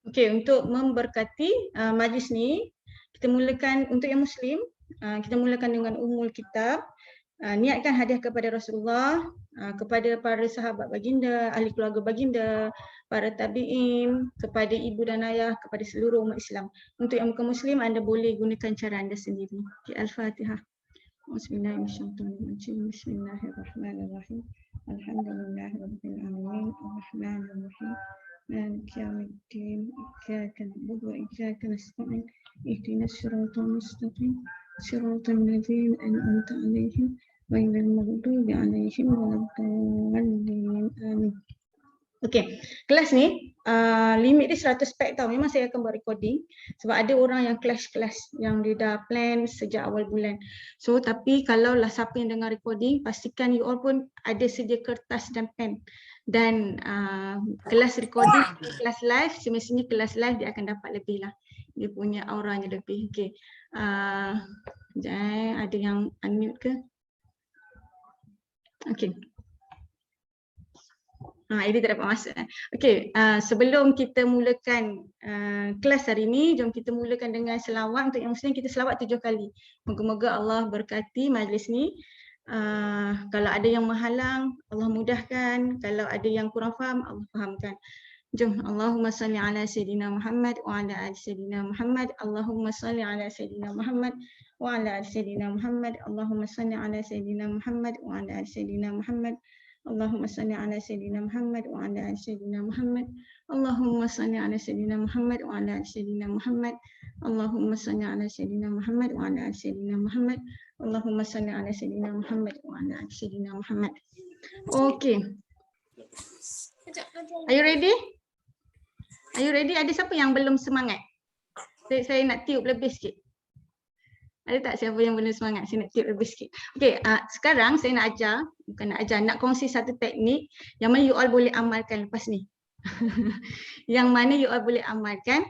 Okey, untuk memberkati majlis ni, kita mulakan untuk yang Muslim, kita mulakan dengan Ummul Kitab. Niatkan hadiah kepada Rasulullah, kepada para sahabat baginda, ahli keluarga baginda, para tabi'in, kepada ibu dan ayah, kepada seluruh umat Islam. Untuk yang bukan Muslim, anda boleh gunakan cara anda sendiri. Okay, Al-Fatihah. Bismillahirrahmanirrahim. Bismillahirrahmanirrahim. Alhamdulillahirabbil alamin. Arrahmanirrahim. Maliki yaumiddin. Iyyaka na'budu wa iyyaka nasta'in. Ihdinas siratal mustaqim. Siratal ladzina an'amta 'alaihim ghairil maghdubi 'alaihim waladdallin. Amin. Okey, kelas ni limit dia 100 peg tau. Memang saya akan buat recording sebab ada orang yang clash yang dia dah plan sejak awal bulan. So tapi kalau lah siapa yang dengar recording, pastikan you all pun ada sedia kertas dan pen. Dan kelas recording, kelas live, semestinya kelas live dia akan dapat lebih lah. Dia punya auranya lebih. Okey. Ada yang unmute ke? Okey. Ini tak dapat masuk. Okey, sebelum kita mulakan kelas hari ini, jom kita mulakan dengan selawat. Untuk yang Muslim, kita selawat 7 kali. Moga-moga Allah berkati majlis ni. Kalau ada yang menghalang, Allah mudahkan. Kalau ada yang kurang faham, Allah fahamkan. Jom, Allahumma salli ala Sayyidina Muhammad wa ala ali Sayyidina Muhammad. Allahumma salli ala Sayyidina Muhammad wa ala ali Sayyidina Muhammad. Allahumma salli ala Sayyidina Muhammad wa ala ali Sayyidina Muhammad. Allahumma salli ala Sayyidina Muhammad wa ala ali Sayyidina Muhammad. Allahumma salli ala Sayyidina Muhammad wa ala ali Sayyidina Muhammad. Allahumma salli ala Sayyidina Muhammad wa ala ali Sayyidina Muhammad. Allahumma salli ala Sayyidina Muhammad wa ala ali Sayyidina Muhammad. Okay. Are you ready? Are you ready? Ada siapa yang belum semangat? Saya nak tiup lebih sikit. Ada tak siapa yang belum semangat? Saya nak tiup lebih sikit. Okey, sekarang saya nak ajar, bukan nak ajar, nak kongsi satu teknik yang mana you all boleh amalkan lepas ni. Yang mana you all boleh amalkan.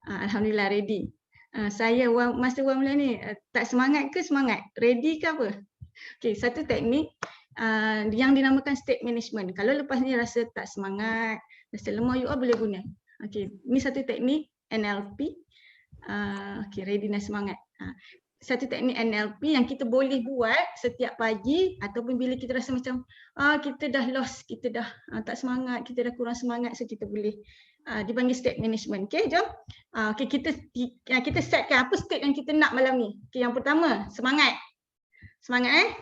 Alhamdulillah ready. Saya masa mula ni tak semangat ke semangat? Ready ke apa? Okey, satu teknik yang dinamakan state management. Kalau lepas ni rasa tak semangat, rasa lemah, you all boleh guna. Okey, ni satu teknik NLP. Okey, ready dan semangat. Satu teknik NLP yang kita boleh buat setiap pagi ataupun bila kita rasa macam kita dah lost, kita dah tak semangat, kita dah kurang semangat, so kita boleh dipanggil state management. Okey, jom. Okey, kita setkan apa state yang kita nak malam ni. Okey, yang pertama, semangat. Semangat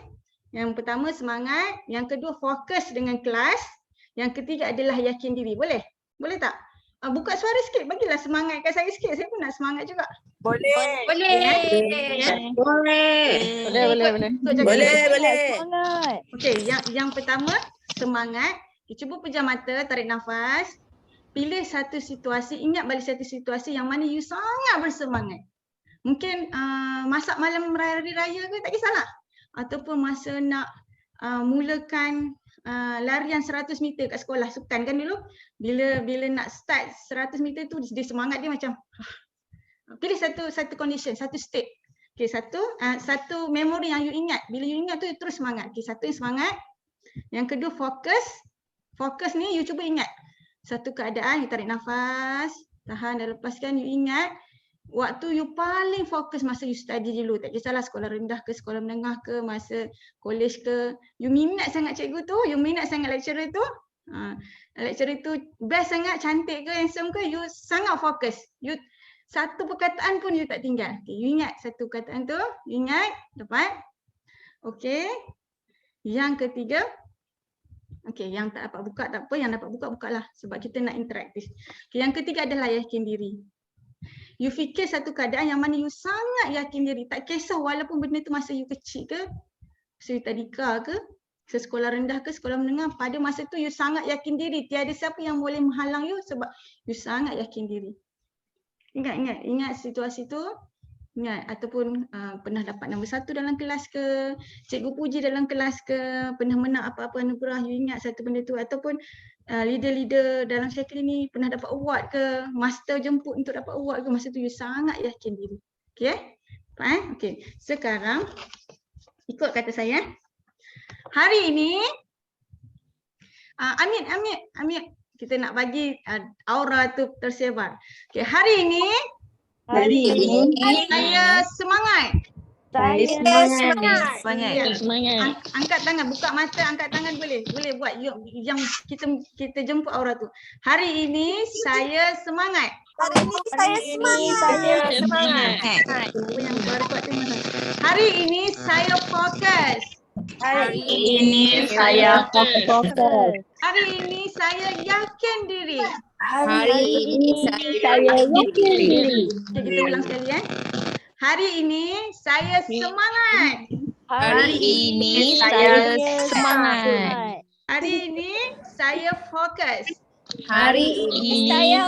Yang pertama semangat, yang kedua fokus dengan kelas, yang ketiga adalah yakin diri. Boleh? Boleh tak? Buka suara sikit, bagilah semangat kat saya sikit. Saya pun nak semangat juga. Boleh. Boleh. Boleh. Okey, yang pertama semangat. Cuba pejam mata, tarik nafas. Pilih satu situasi, ingat balik satu situasi yang mana you sangat bersemangat. Mungkin masak malam hari raya ke, tak kisahlah. Ataupun masa nak mulakan larian 100 meter kat sekolah sukan kan dulu, bila nak start 100 meter tu dia semangat dia macam pilih satu condition, satu state. Okey, satu memori yang you ingat. Bila you ingat tu you terus semangat. Okey, satu yang semangat. Yang kedua fokus. Fokus ni you cuba ingat satu keadaan, you tarik nafas, tahan dan lepaskan, you ingat waktu you paling fokus masa you study dulu, tak kisahlah sekolah rendah ke, sekolah menengah ke, masa college ke, you minat sangat cikgu tu, you minat sangat lecturer tu, lecturer tu best sangat, cantik ke, handsome ke, you sangat fokus, you satu perkataan pun you tak tinggal. Okay, you ingat satu perkataan tu, you ingat, dapat? Okey. Yang ketiga, okey, yang tak dapat buka tak apa, yang dapat buka bukalah sebab kita nak interaktif. Okay, yang ketiga adalah yakin diri. You fikir satu keadaan yang mana you sangat yakin diri. Tak kisah walaupun benda tu masa you kecil ke, masa you tadika ke, sekolah rendah ke, sekolah menengah, pada masa tu you sangat yakin diri. Tiada siapa yang boleh menghalang you sebab you sangat yakin diri. Ingat situasi tu. Ingat ataupun pernah dapat nombor 1 dalam kelas ke, cikgu puji dalam kelas ke, pernah menang apa-apa anugerah, you ingat satu benda tu, ataupun leader-leader dalam syakil ni pernah dapat award ke, master jemput untuk dapat award ke, masa tu you sangat yakin diri. Okey? Faham? Okey. Sekarang ikut kata saya. Hari ini Amir. Okey, kita nak bagi aura tu tersebar. Okay, hari ini saya semangat. Saya Semangat. Angkat tangan, buka mata, angkat tangan boleh. Boleh buat yang kita jemput aura tu. Hari ini saya semangat. Hari ini saya semangat. Yang suara kuat tu. Hari ini saya fokus. Hari ini saya fokus. Hari ini saya yakin diri. Hari ini saya yakin diri. Okay, kita ulang sekali Hari ini saya semangat. Hari ini saya semangat. Hari ini saya fokus. Hari ini saya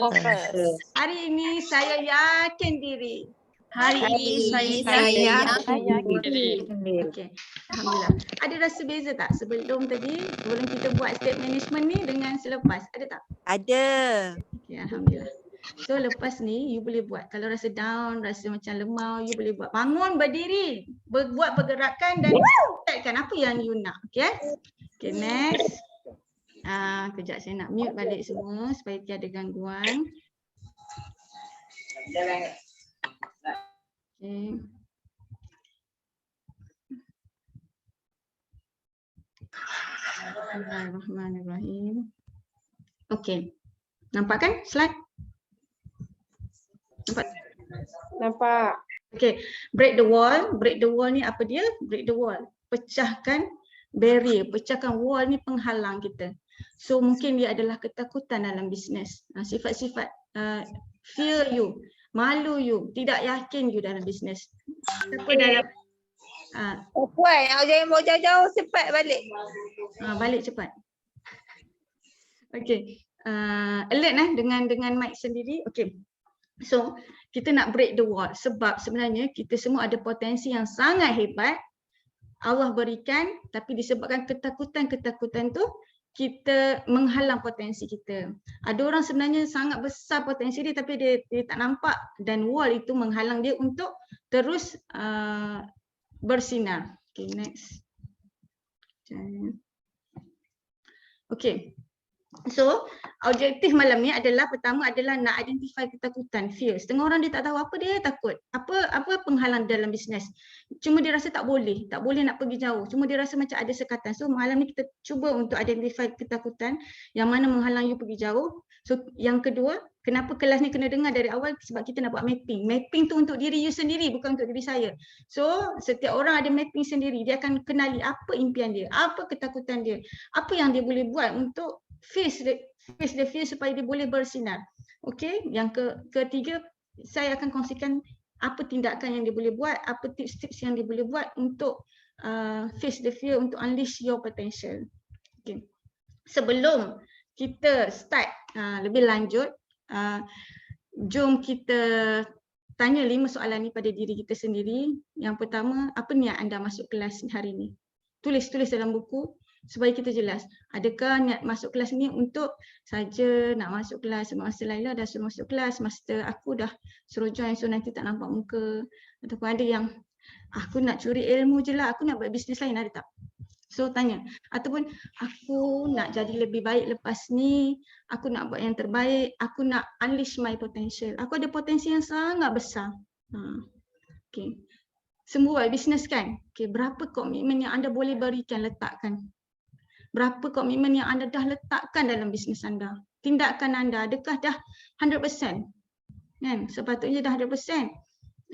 fokus. Hari ini saya yakin diri. Hari ini saya yakin diri. Okey. Alhamdulillah. Ada rasa beza tak sebelum kita buat state management ni dengan selepas? Ada tak? Ada. Okey, alhamdulillah. So lepas ni you boleh buat. Kalau rasa down, rasa macam lemau, you boleh buat. Bangun, berdiri, buat pergerakan dan buatkan apa yang you nak. Okey. Okay, next. Kejap saya nak mute balik semua supaya tiada gangguan. Okay. Bismillahirrahmanirrahim. Okey. Nampak kan slide? Nampak. Okey. Break the wall. Break the wall ni apa dia? Break the wall. Pecahkan barrier. Pecahkan wall ni penghalang kita. So mungkin dia adalah ketakutan dalam bisnes. Sifat-sifat fear you, malu you, tidak yakin you dalam bisnes. Apa dalam Puan, jangan bawa jauh-jauh, cepat balik. balik cepat. Okey. Alert dengan mic sendiri. Okey. So, kita nak break the wall sebab sebenarnya kita semua ada potensi yang sangat hebat Allah berikan, tapi disebabkan ketakutan-ketakutan tu kita menghalang potensi kita. Ada orang sebenarnya sangat besar potensi dia tapi dia tak nampak dan wall itu menghalang dia untuk terus bersinar. Okay, next. Okay. So, objektif malam ni adalah pertama adalah nak identify ketakutan, fear. Setengah orang dia tak tahu apa dia takut. Apa penghalang dalam bisnes. Cuma dia rasa tak boleh nak pergi jauh. Cuma dia rasa macam ada sekatan. So, malam ni kita cuba untuk identify ketakutan yang mana menghalang you pergi jauh. So, yang kedua, kenapa kelas ni kena dengar dari awal sebab kita nak buat mapping. Mapping tu untuk diri you sendiri, bukan untuk diri saya. So, setiap orang ada mapping sendiri. Dia akan kenali apa impian dia, apa ketakutan dia, apa yang dia boleh buat untuk face the fear supaya dia boleh bersinar. Okey, yang ketiga saya akan kongsikan apa tindakan yang dia boleh buat, apa tips-tips yang dia boleh buat untuk face the fear, untuk unleash your potential. Okey. Sebelum kita start lebih lanjut, jom kita tanya 5 soalan ni pada diri kita sendiri. Yang pertama, apa niat anda masuk kelas hari ni? Tulis dalam buku supaya kita jelas. Adakah niat masuk kelas ni untuk saja nak masuk kelas, masa Laila dah suruh masuk kelas, masa aku dah suruh join so nanti tak nampak muka, ataupun ada yang aku nak curi ilmu je lah, aku nak buat bisnes lain, ada tak? So tanya, ataupun aku nak jadi lebih baik lepas ni, aku nak buat yang terbaik, aku nak unleash my potential, aku ada potensi yang sangat besar. Okay. Semua buat bisnes kan? Okay. Berapa komitmen yang anda boleh berikan, letakkan. Berapa komitmen yang anda dah letakkan dalam bisnes anda? Tindakan anda, adakah dah 100%? Kan? Sepatutnya dah 100%.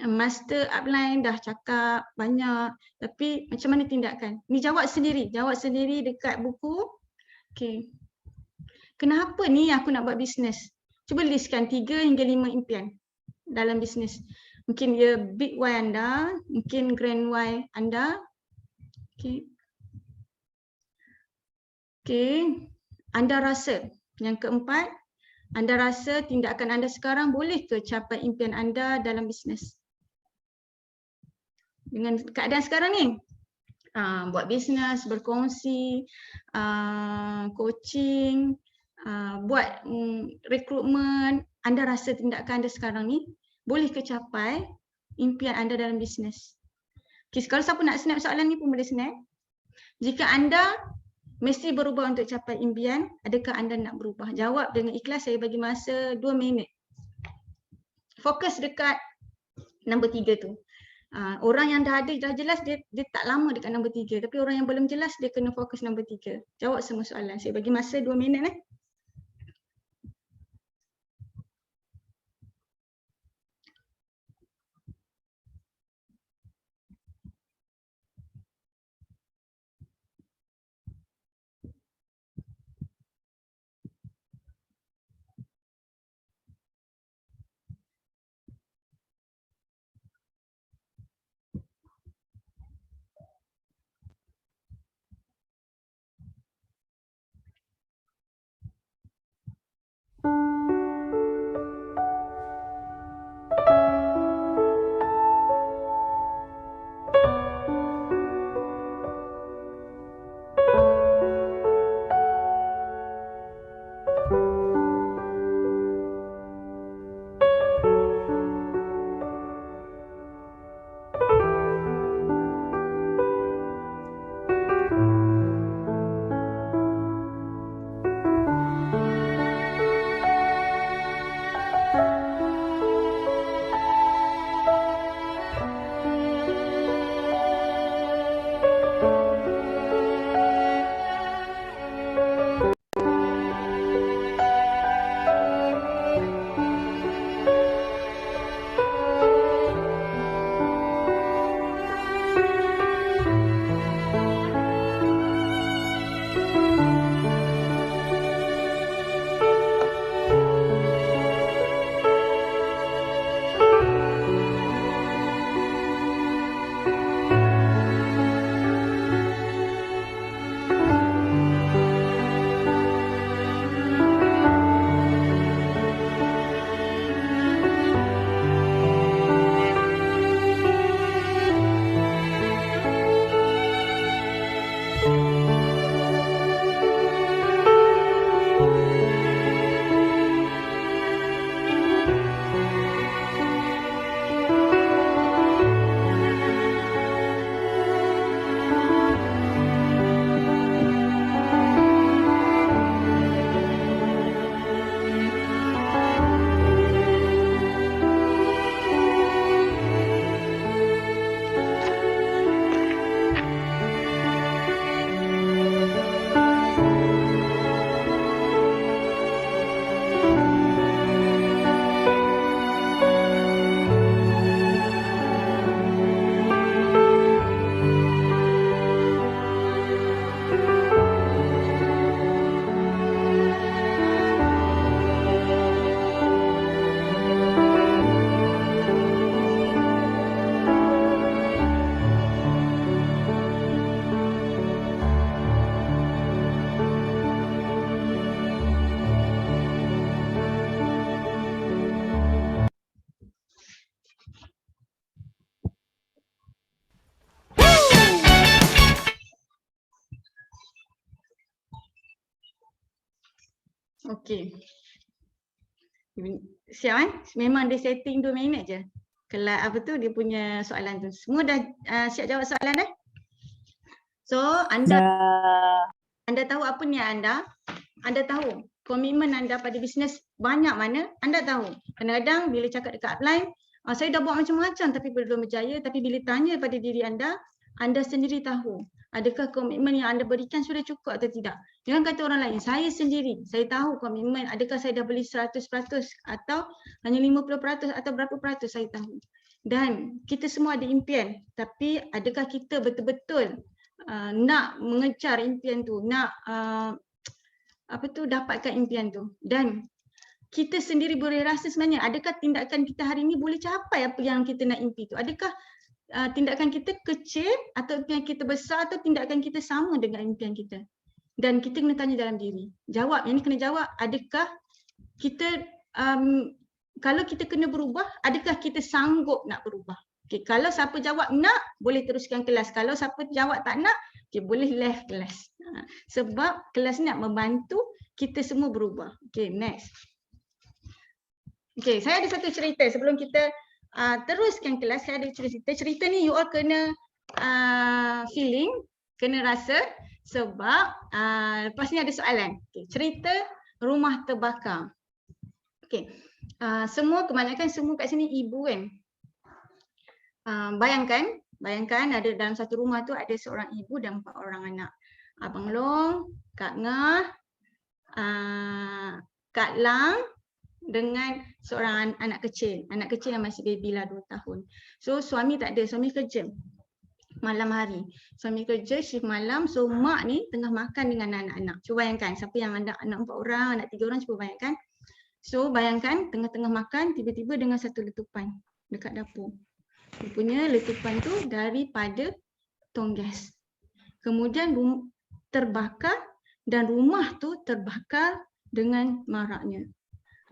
Master upline dah cakap banyak, tapi macam mana tindakan? Ni jawab sendiri dekat buku. Okay. Kenapa ni aku nak buat bisnes? Cuba listkan 3 hingga 5 impian dalam bisnes. Mungkin dia big why anda, mungkin grand why anda. Okay. Okay, anda rasa, yang keempat, anda rasa tindakan anda sekarang boleh ke capai impian anda dalam bisnes? Dengan keadaan sekarang ni, buat bisnes, berkongsi, coaching, buat rekrutmen, anda rasa tindakan anda sekarang ni boleh ke capai impian anda dalam bisnes? Okay, kalau siapa nak snap soalan ni pun boleh snap. Jika anda mesti berubah untuk capai impian. Adakah anda nak berubah? Jawab dengan ikhlas. Saya bagi masa 2 minit. Fokus dekat nombor 3 tu. Orang yang dah ada, dah jelas, dia tak lama dekat nombor 3. Tapi orang yang belum jelas, dia kena fokus nombor 3. Jawab semua soalan. Saya bagi masa 2 minit. Okey. Siap kan? Memang dia setting 2 minit je. Kelas apa tu dia punya soalan tu. Semua dah siap jawab soalan dah? So, anda tahu apa niat anda? Anda tahu komitmen anda pada bisnes banyak mana? Anda tahu. Kadang-kadang bila cakap dekat upline, saya dah buat macam-macam tapi belum berjaya. Tapi bila tanya pada diri anda sendiri tahu. Adakah komitmen yang anda berikan sudah cukup atau tidak? Jangan kata orang lain, saya sendiri, saya tahu komitmen, adakah saya dah beli 100% atau hanya 50% atau berapa peratus saya tahu. Dan kita semua ada impian, tapi adakah kita betul-betul nak mengejar impian tu, nak dapatkan impian tu. Dan kita sendiri boleh rasa sebenarnya adakah tindakan kita hari ini boleh capai apa yang kita nak impi tu. Adakah tindakan kita kecil atau impian kita besar atau tindakan kita sama dengan impian kita. Dan kita kena tanya dalam diri. Jawab, yang ni kena jawab, adakah kita, kalau kita kena berubah, adakah kita sanggup nak berubah. Okay, kalau siapa jawab nak, boleh teruskan kelas. Kalau siapa jawab tak nak, okay, boleh left kelas. Sebab kelas ni nak membantu kita semua berubah. Okay, next. Okay, saya ada satu cerita sebelum kita teruskan kelas. Saya ada cerita. Cerita ni you all kena feeling, kena rasa. Sebab lepas ni ada soalan. Okay. Cerita rumah terbakar. Okay. Kebanyakan semua kat sini ibu kan. Bayangkan ada dalam satu rumah tu ada seorang ibu dan 4 orang anak. Abang Long, Kak Ngah, Kak Lang dengan seorang anak kecil. Anak kecil yang masih baby lah 2 tahun. So suami tak ada, suami kerja malam hari. Suami kerja shift malam, so mak ni tengah makan dengan anak-anak. Cuba bayangkan, siapa yang ada anak 4 orang, anak 3 orang, cuba bayangkan. So bayangkan tengah-tengah makan, tiba-tiba dengan satu letupan dekat dapur. Rupanya letupan tu daripada tong gas. Kemudian terbakar dan rumah tu terbakar dengan maraknya.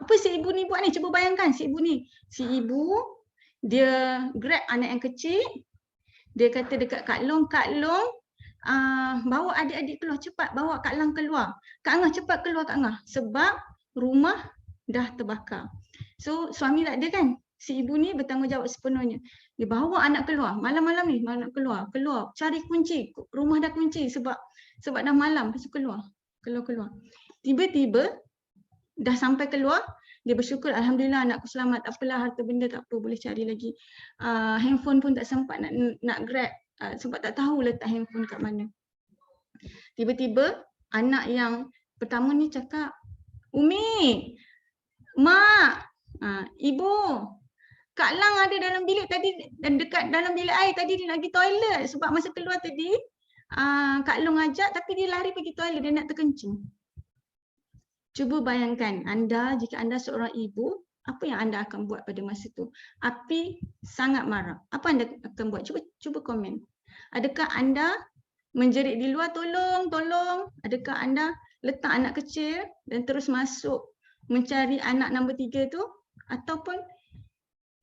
Apa si ibu ni buat ni? Cuba bayangkan si ibu ni. Si ibu dia grab anak yang kecil. Dia kata dekat Kak Long, bawa adik-adik keluar cepat, bawa Kak Lang keluar. Kak Ngah cepat keluar Kak Ngah sebab rumah dah terbakar. So suami tak ada kan? Si ibu ni bertanggungjawab sepenuhnya. Dia bawa anak keluar, malam-malam ni anak keluar, cari kunci, rumah dah kunci sebab dah malam, lepas tu keluar. Tiba-tiba dah sampai keluar, dia bersyukur, alhamdulillah anakku selamat, tak apalah harta benda tak apa, boleh cari lagi. Handphone pun tak sempat nak grab sebab tak tahu letak handphone kat mana. Tiba-tiba anak yang pertama ni cakap, Umi, Mak, Ibu, Kak Lang ada dalam bilik tadi, dan dekat dalam bilik air tadi dia nak pergi toilet sebab masa keluar tadi Kak Long ajak tapi dia lari pergi toilet, dia nak terkencing. Cuba bayangkan jika anda seorang ibu, apa yang anda akan buat pada masa tu? Api sangat marah. Apa anda akan buat? Cuba komen. Adakah anda menjerit di luar tolong? Adakah anda letak anak kecil dan terus masuk mencari anak nombor 3 tu? Ataupun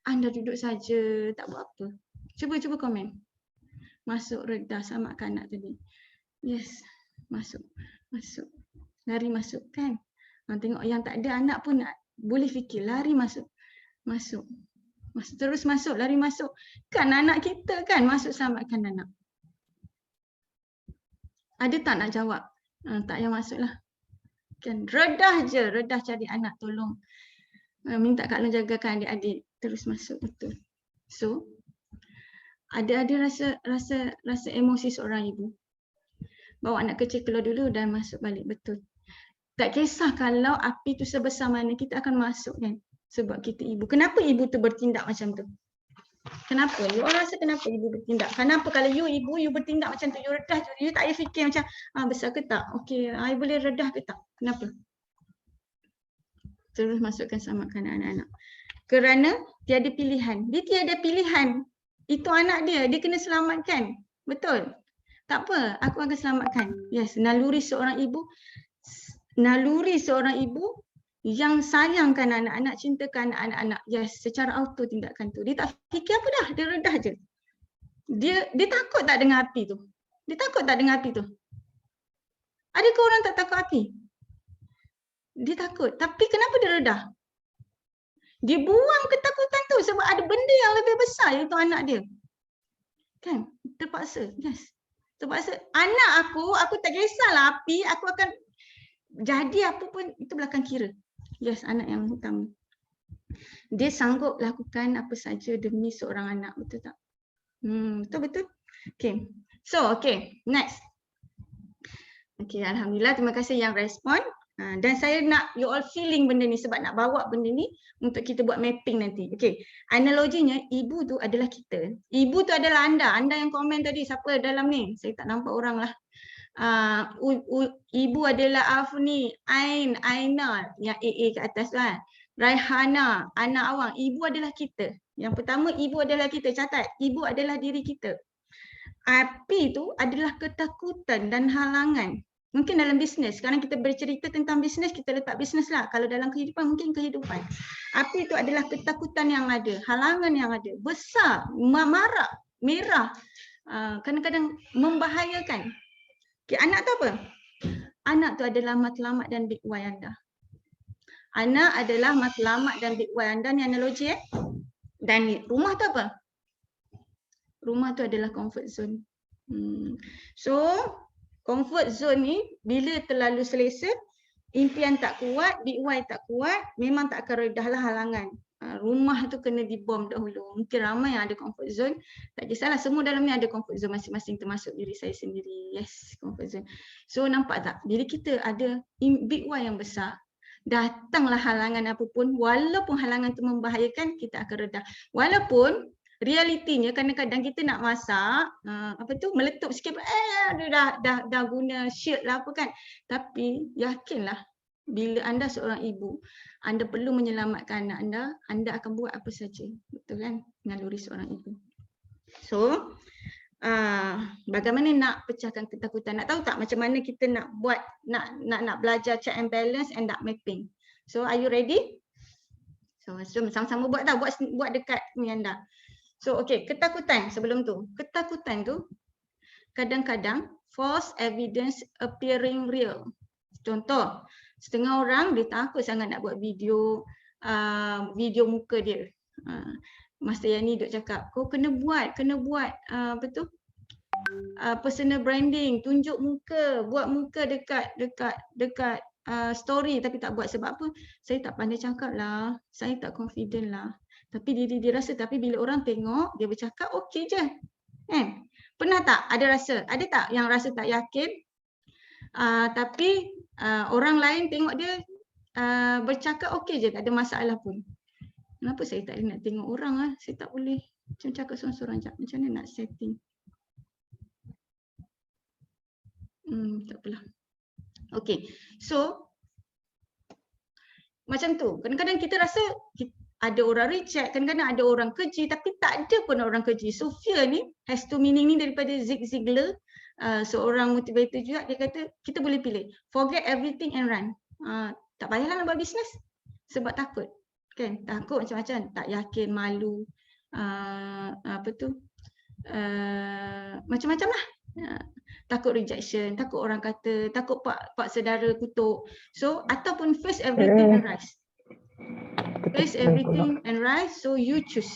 anda duduk saja, tak buat apa. Cuba komen. Masuk redah selamatkan anak tadi. Yes, masuk. Lari masuk kan. Tengok yang tak ada anak pun boleh fikir, lari masuk. Terus masuk, lari masuk. Kan anak kita kan, masuk selamatkan anak. Ada tak nak jawab? Tak payah masuklah. Kan redah je, cari anak, tolong. Minta Kak Long jagakan adik-adik. Terus masuk, betul. So, ada rasa emosi seorang ibu. Bawa anak kecil keluar dulu dan masuk balik, betul. Tak kisah kalau api tu sebesar mana, kita akan masuk kan. Sebab kita ibu. Kenapa ibu tu bertindak macam tu? Kenapa? You orang rasa kenapa ibu bertindak? Kenapa kalau you ibu, you bertindak macam tu, you redah, you tak payah fikir macam besar ke tak? Okey, I boleh redah ke tak? Kenapa? Terus masukkan selamatkan anak-anak. Kerana tiada pilihan. Dia tiada pilihan. Itu anak dia kena selamatkan. Betul? Tak apa, aku akan selamatkan. Yes, naluri seorang ibu yang sayangkan anak-anak, cintakan anak-anak. Yes, secara auto tindakan tu. Dia tak fikir apa dah, dia redah je. Dia takut tak dengan api tu? Adakah orang tak takut api? Dia takut. Tapi kenapa dia redah? Dia buang ketakutan tu sebab ada benda yang lebih besar iaitu anak dia. Kan? Terpaksa. Yes. Terpaksa. Anak aku tak kisahlah api, aku akan jadi apa pun itu belakang kira. Yes, anak yang utama. Dia sanggup lakukan apa saja demi seorang anak, betul tak? Betul. Okay. So, next. Okay, alhamdulillah, terima kasih yang respon. Dan saya nak you all feeling benda ni sebab nak bawa benda ni untuk kita buat mapping nanti. Okay, analoginya ibu tu adalah kita. Ibu tu adalah anda yang komen tadi, siapa dalam ni? Saya tak nampak orang lah. Ibu adalah Afni, Ain, Aina, yang AA kat atas tu kan. Raihana, anak awang. Ibu adalah kita. Yang pertama, ibu adalah kita. Catat, ibu adalah diri kita. Api tu adalah ketakutan dan halangan. Mungkin dalam bisnes, sekarang kita bercerita tentang bisnes, kita letak bisnes lah. Kalau dalam kehidupan, mungkin kehidupan. Api itu adalah ketakutan yang ada, halangan yang ada. Besar, marak, merah, kadang-kadang membahayakan. Okay, anak tu apa? Anak tu adalah matlamat dan big Y anda. Anak adalah matlamat dan big Y anda, ni analogi Dan rumah tu apa? Rumah tu adalah comfort zone. So, Comfort zone ni bila terlalu selesa, impian tak kuat, big why tak kuat, memang tak akan redah lah halangan. Rumah tu kena dibom dahulu. Mungkin ramai yang ada comfort zone. Tak kisahlah, semua dalam ni ada comfort zone masing-masing, termasuk diri saya sendiri. Yes, comfort zone. So nampak tak? Bila kita ada big why yang besar, datanglah halangan apapun, walaupun halangan tu membahayakan, kita akan redah. Walaupun realitinya kadang-kadang kita nak masak, meletup sikit, dah guna shield lah apa kan. Tapi yakinlah, bila anda seorang ibu, anda perlu menyelamatkan anak anda akan buat apa saja. Betul kan? Naluri seorang ibu. So, bagaimana nak pecahkan ketakutan? Nak tahu tak macam mana kita nak buat, nak belajar check and balance and dark mapping? So, are you ready? So, sama-sama buat tau, buat dekat ni anda. So, okay, ketakutan sebelum tu. Ketakutan tu kadang-kadang false evidence appearing real. Contoh, setengah orang dia takut sangat nak buat video muka dia. Masa yang ni duk cakap, kau kena buat personal branding, tunjuk muka, buat muka dekat story, tapi tak buat. Sebab apa? Saya tak pandai cakap lah, saya tak confident lah. Tapi dia rasa, tapi bila orang tengok dia bercakap okey je. Pernah tak ada rasa? Ada tak yang rasa tak yakin? Tapi orang lain tengok dia bercakap okey je, tak ada masalah pun. Kenapa saya tak boleh nak tengok orang lah? Saya tak boleh macam cakap seorang-seorang. Macam mana nak setting? Tak apalah. Okay, so macam tu. Kadang-kadang kita rasa ada orang reject, kadang-kadang ada orang keji, tapi tak ada pun orang keji. So fear ni has two meaning ni daripada Zig Ziglar, seorang motivator juga. Dia kata kita boleh pilih forget everything and run. Tak payahlah nak buat bisnes sebab takut. Kan? Takut macam-macam, tak yakin, malu, macam-macam lah. Takut rejection, takut orang kata, takut pak saudara kutuk. So ataupun face everything and rise. Face everything and rise. So you choose.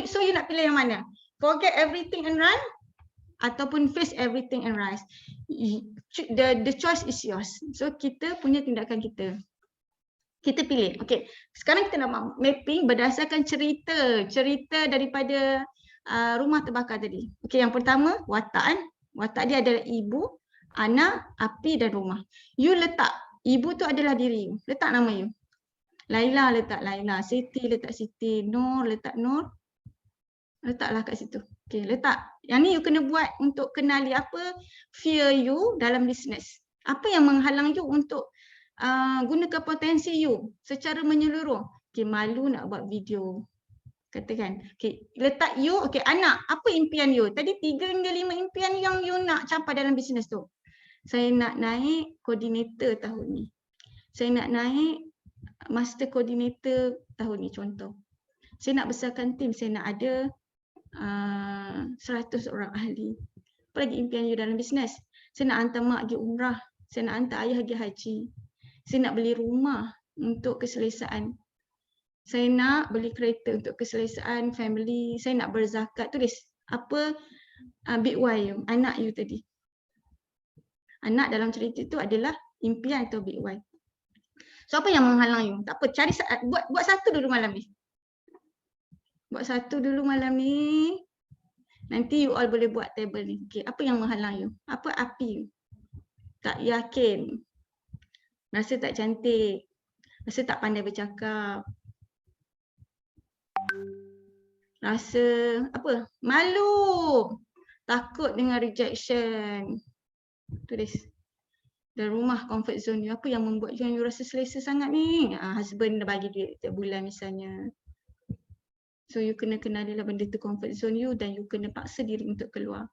So you nak pilih yang mana? Forget everything and run ataupun face everything and rise. The choice is yours. So kita punya tindakan kita. Kita pilih. Okay. Sekarang kita nak mapping berdasarkan cerita daripada rumah terbakar tadi. Okay, yang pertama watak. Watak dia adalah ibu, anak, api dan rumah. You letak, ibu tu adalah diri you. Letak nama you. Laila letak Laila, Siti letak Siti, Nur letak Nur. Letaklah kat situ. Okay, letak. Yang ni you kena buat untuk kenali apa fear you dalam bisnes. Apa yang menghalang you untuk gunakan potensi you secara menyeluruh. Okay, malu nak buat video. Katakan. Okay, letak you, okay, anak, apa impian you? Tadi 3 hingga 5 impian yang you nak capai dalam bisnes tu. Saya nak naik koordinator tahun ni. Saya nak naik master coordinator tahun ni, contoh. Saya nak besarkan tim, saya nak ada 100 orang ahli. Apa lagi impian you dalam bisnes? Saya nak hantar mak pergi umrah. Saya nak hantar ayah pergi haji. Saya nak beli rumah untuk keselesaan. Saya nak beli kereta untuk keselesaan family. Saya nak berzakat. Tulis apa big why you, anak you tadi. Anak dalam cerita itu adalah impian atau big why. So apa yang menghalang you? Tak apa, cari buat satu dulu malam ni. Buat satu dulu malam ni. Nanti you all boleh buat table ni. Okay, apa yang menghalang you? Apa api you? Tak yakin. Rasa tak cantik. Rasa tak pandai bercakap. Rasa apa? Malu. Takut dengan rejection. Tulis. Dan rumah comfort zone you. Apa yang membuat you rasa selesa sangat ni? Husband dah bagi duit setiap bulan misalnya. So you kena kenalilah benda tu comfort zone you dan you kena paksa diri untuk keluar.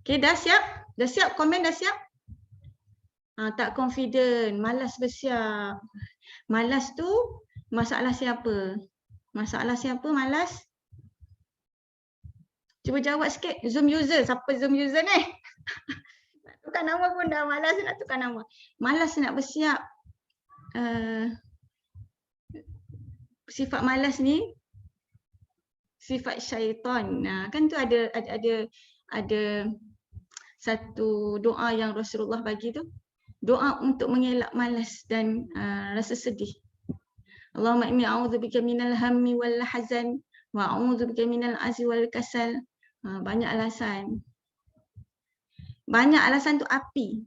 Okay, dah siap? Dah siap? Komen dah siap? Tak confident, malas bersiap. Malas tu masalah siapa? Masalah siapa malas? Cuba jawab sikit. Zoom user. Siapa Zoom user ni? Nak tukar nama pun dah malas nak tukar nama. Malas nak bersiap. Sifat malas ni sifat syaitan. Kan tu ada satu doa yang Rasulullah bagi tu. Doa untuk mengelak malas dan rasa sedih. Allahumma inni a'udzubika minal hammi wal hazan wa a'udzubika minal azzi wal kasal. Banyak alasan. Banyak alasan tu api.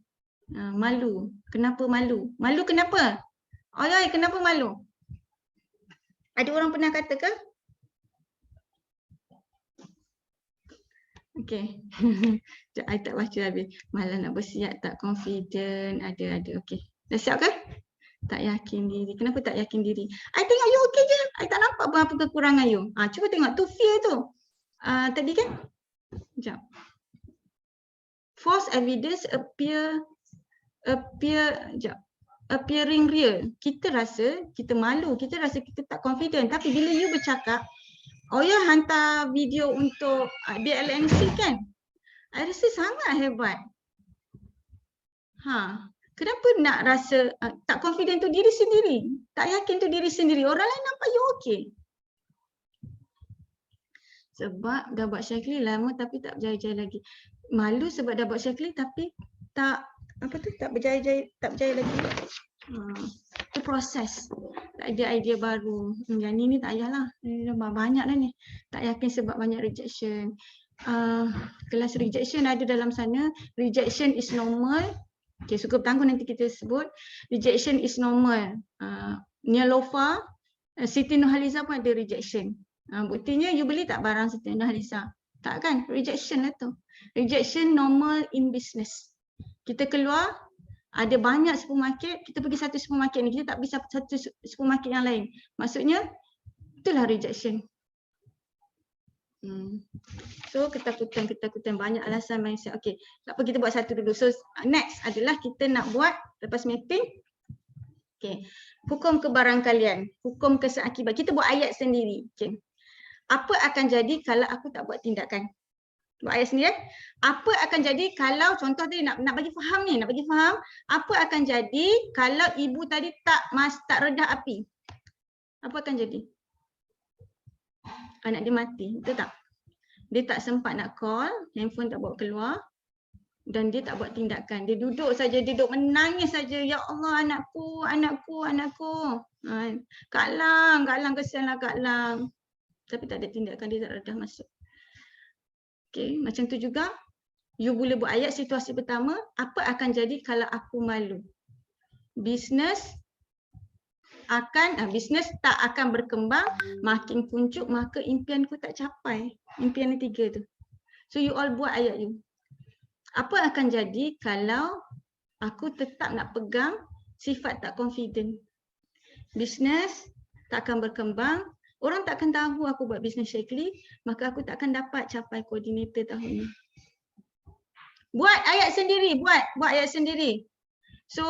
Malu. Kenapa malu? Malu kenapa? Oi, kenapa malu? Ada orang pernah kata ke? Okay. I tak baca habis. Malah nak bersiap, tak confident, ada. Okay. Dah siap ke? Tak yakin diri. Kenapa tak yakin diri? I tengok you okay je. I tak nampak apa kekurangan you. Cuba tengok tu fear tu. Tadi kan? Sekejap. False evidence appearing real. Kita rasa kita malu, kita rasa kita tak confident. Tapi bila you bercakap, ya hantar video untuk BLMC kan? I rasa sangat hebat. Kenapa nak rasa tak confident tu diri sendiri? Tak yakin tu diri sendiri. Orang lain nampak you okay. Sebab dah buat Syakli lama tapi tak berjaya-jaya lagi. Malu sebab dah buat Syakli tapi tak berjaya lagi. Itu proses. Tak ada idea baru. Yang ni tak payahlah. Banyak dah ni. Tak yakin sebab banyak rejection. Kelas rejection ada dalam sana. Rejection is normal. Okay, suka bertanggung nanti kita sebut. Rejection is normal. Nia Lofa, Siti Nurhaliza pun ada rejection. Buktinya you beli tak barang Siti Nurhaliza? Tak kan? Rejection lah tu. Rejection normal in business. Kita keluar, ada banyak supermarket, kita pergi satu supermarket ni, kita tak bisa satu supermarket yang lain. Maksudnya, itulah rejection. So ketakutan, banyak alasan mindset. Okay, tak apa kita buat satu dulu. So next adalah kita nak buat lepas mapping. Okay, hukum kebarangkalian, hukum kesan akibat. Kita buat ayat sendiri. Okay. Apa akan jadi kalau aku tak buat tindakan? Buat ayat sendiri. Apa akan jadi kalau, contoh tadi nak bagi faham ni, nak bagi faham. Apa akan jadi kalau ibu tadi tak redah api? Apa akan jadi? Anak dia mati, betul tak? Dia tak sempat nak call, handphone tak bawa keluar dan dia tak buat tindakan. Dia duduk saja, dia duduk menangis saja. Ya Allah, anakku. Kak Lang kesianlah Kak Lang. Tapi tak ada tindakan, dia tak redah masuk. Okay, macam tu juga you boleh buat ayat situasi pertama, apa akan jadi kalau aku malu? Bisnes tak akan berkembang, makin puncup, maka impianku tak capai. Impian yang 3 tu. So you all buat ayat you. Apa akan jadi kalau aku tetap nak pegang sifat tak confident? Bisnes tak akan berkembang, orang tak akan tahu aku buat bisnes Syakli, maka aku tak akan dapat capai koordinator tahun ni. Buat ayat sendiri, buat ayat sendiri. So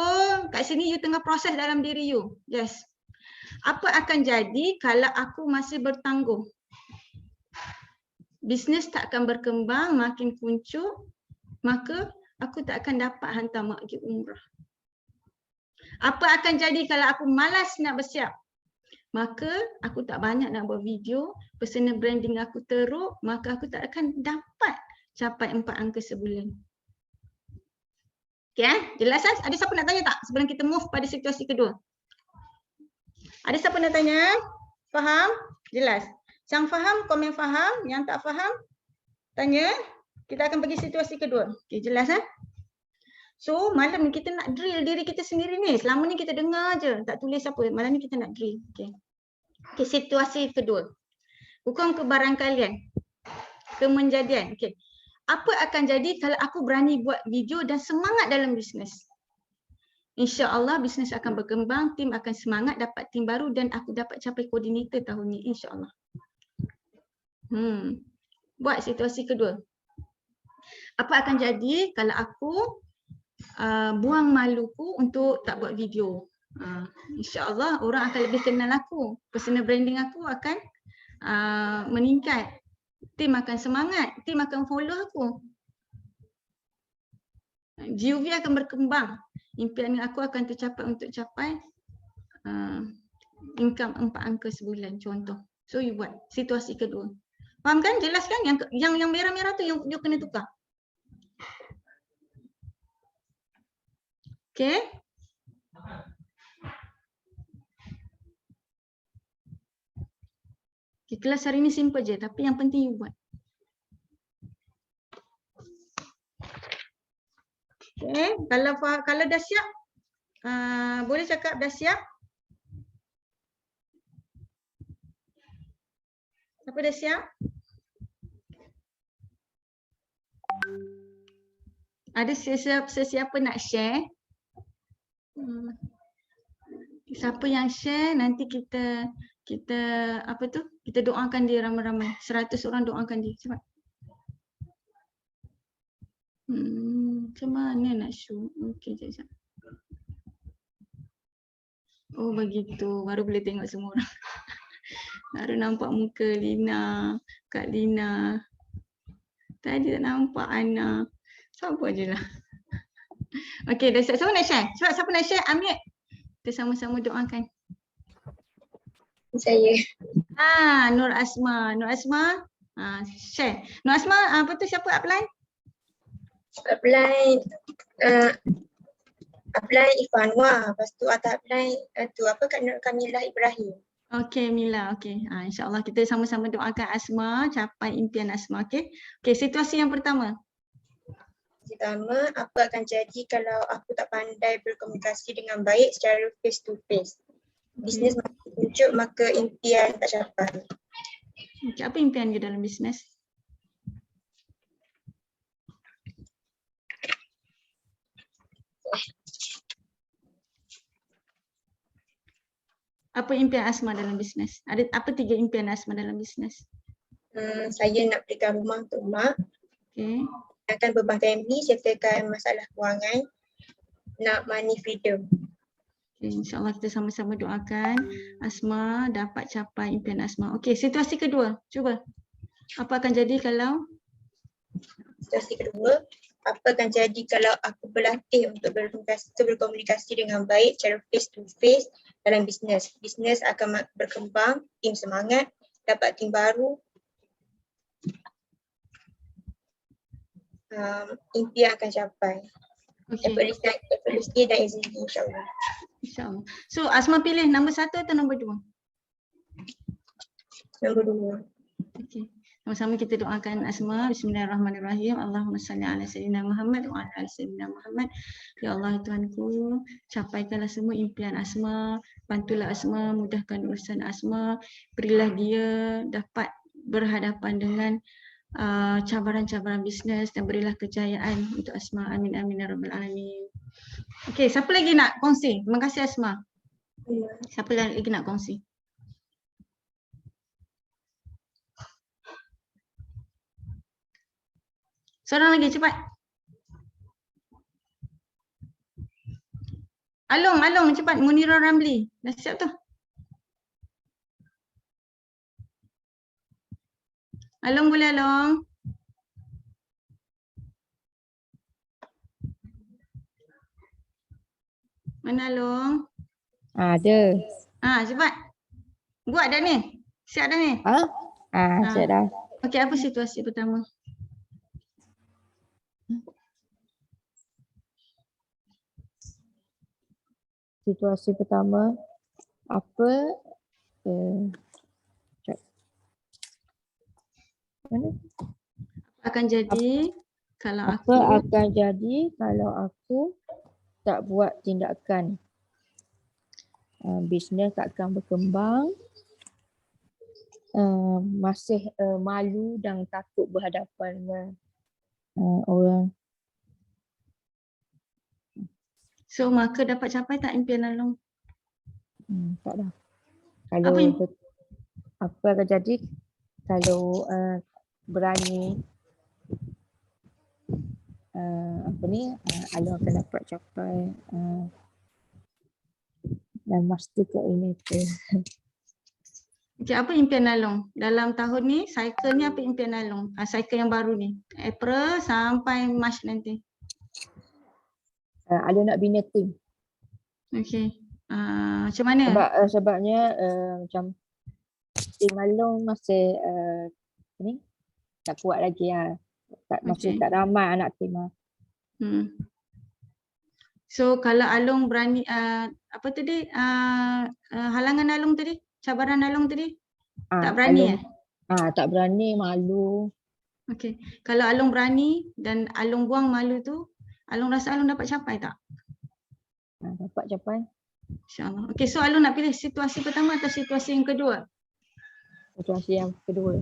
kat sini you tengah proses dalam diri you. Yes. Apa akan jadi kalau aku masih bertangguh? Bisnes tak akan berkembang, makin puncup, maka aku tak akan dapat hantar mak pergi umrah. Apa akan jadi kalau aku malas nak bersiap? Maka aku tak banyak nak buat video, personal branding aku teruk, maka aku tak akan dapat capai 4 angka sebulan. Okay, jelas kan? Ada siapa nak tanya tak sebelum kita move pada situasi kedua? Ada siapa nak tanya? Faham? Jelas. Yang faham, komen faham. Yang tak faham, tanya. Kita akan pergi situasi kedua. Okay, jelas kan? So, malam ni kita nak drill diri kita sendiri ni. Selama ni kita dengar je, tak tulis apa. Malam ni kita nak drill. Okay. Okay, situasi kedua. Hukum kebarangkalian. Kemenjadian. Okay. Apa akan jadi kalau aku berani buat video dan semangat dalam bisnes? InsyaAllah bisnes akan berkembang, tim akan semangat, dapat tim baru dan aku dapat capai koordinator tahun ni, insyaAllah. Buat situasi kedua. Apa akan jadi kalau aku buang maluku untuk tak buat video? InsyaAllah orang akan lebih kenal aku. Personal branding aku akan meningkat. Tim akan semangat, tim akan follow aku. GUV akan berkembang. Impian aku akan tercapai untuk capai income 4 angka sebulan contoh. So you buat situasi kedua. Faham kan? Jelas kan? Yang merah-merah tu yang you kena tukar. Okay. Okay, kelas hari ni simple je tapi yang penting you buat. Okay, kalau dah siap, boleh cakap dah siap? Siapa dah siap? Ada sesiapa nak share? Siapa yang share nanti kita apa tu? Kita doakan dia ramai-ramai. 100 orang doakan dia. Cepat. Macam mana nak show? Okey, sekejap. Oh begitu, baru boleh tengok semua orang. Baru nampak muka Lina, Kak Lina. Tadi tak nampak Ana. Siapa je lah. Okey, dah siap. Siapa nak share? Cepat, siapa nak share? Ambil. Kita sama-sama doakan. Saya. Nur Asma. Nur Asma, share. Nur Asma, apa tu siapa apply? Apply Ifanwa. Lepas tu atas apply tu apa Kak Kamilah Ibrahim. Okey Mila, okey. InsyaAllah kita sama-sama doakan Asma capai impian Asma, okey. Okey, situasi yang pertama. Pertama, apa akan jadi kalau aku tak pandai berkomunikasi dengan baik secara face to face? Bisnes makin tunjuk maka impian tak capai. Okay, apa impian you dalam bisnes? Apa impian Asma dalam bisnes? Ada apa 3 impian Asma dalam bisnes? Saya nak belikan rumah untuk mak. Okay. Akan beban family, settlekan masalah kewangan, nak money freedom. Okay, InsyaAllah kita sama-sama doakan Asma dapat capai impian Asma. Okey, situasi kedua. Cuba. Apa akan jadi kalau? Situasi kedua, apa akan jadi kalau aku berlatih untuk berkomunikasi dengan baik secara face to face dalam bisnes. Bisnes akan berkembang, tim semangat, dapat tim baru. Impian akan capai. Effortlessly dan easily insyaAllah. InsyaAllah. So Asma pilih nombor 1 atau nombor 2? Nombor 2. Okey. Sama-sama kita doakan Asma. Bismillahirrahmanirrahim. Allahumma salli ala sayyidina Muhammad wa ala ali sayyidina Muhammad. Ya Allah Tuhanku, capaikanlah semua impian Asma, bantulah Asma, mudahkan urusan Asma, berilah dia dapat berhadapan dengan cabaran-cabaran bisnes dan berilah kejayaan untuk Asma. Amin amin ya rabbal alamin. Okey, siapa lagi nak kongsi? Terima kasih Asma. Siapa lagi nak kongsi? Seorang lagi cepat. Along cepat. Munirah Ramli. Dah siap tu? Along boleh Along? Mana Along? Ada. Cepat. Buat dah ni. Siap dah ni? Siap dah. Okey, apa situasi pertama? Situasi pertama, apa mana? Akan jadi kalau Apa akan jadi kalau aku tak buat tindakan? Bisnes tak akan berkembang, masih malu dan takut berhadapan dengan orang. So maka dapat capai tak impian Along? Tak dah. Kalau apa akan jadi kalau berani Along akan dapat capai dan master coordinator. Okay, apa impian Along? Dalam tahun ni, cycle ni apa impian Along? Cycle yang baru ni. April sampai March nanti. Along nak bina team. Okay. Macam mana? Sebabnya macam team Along masih ni tak kuat lagi lah. Masih Okay. tak ramai anak terima. So kalau Along berani apa tadi halangan Along tadi, cabaran Along tadi tak berani Tak berani, malu. Okay. Kalau Along berani dan Along buang malu tu, Along rasa Along dapat capai tak? Dapat capai. InsyaAllah. Okay, so Along nak pilih situasi pertama atau situasi yang kedua? Situasi yang kedua.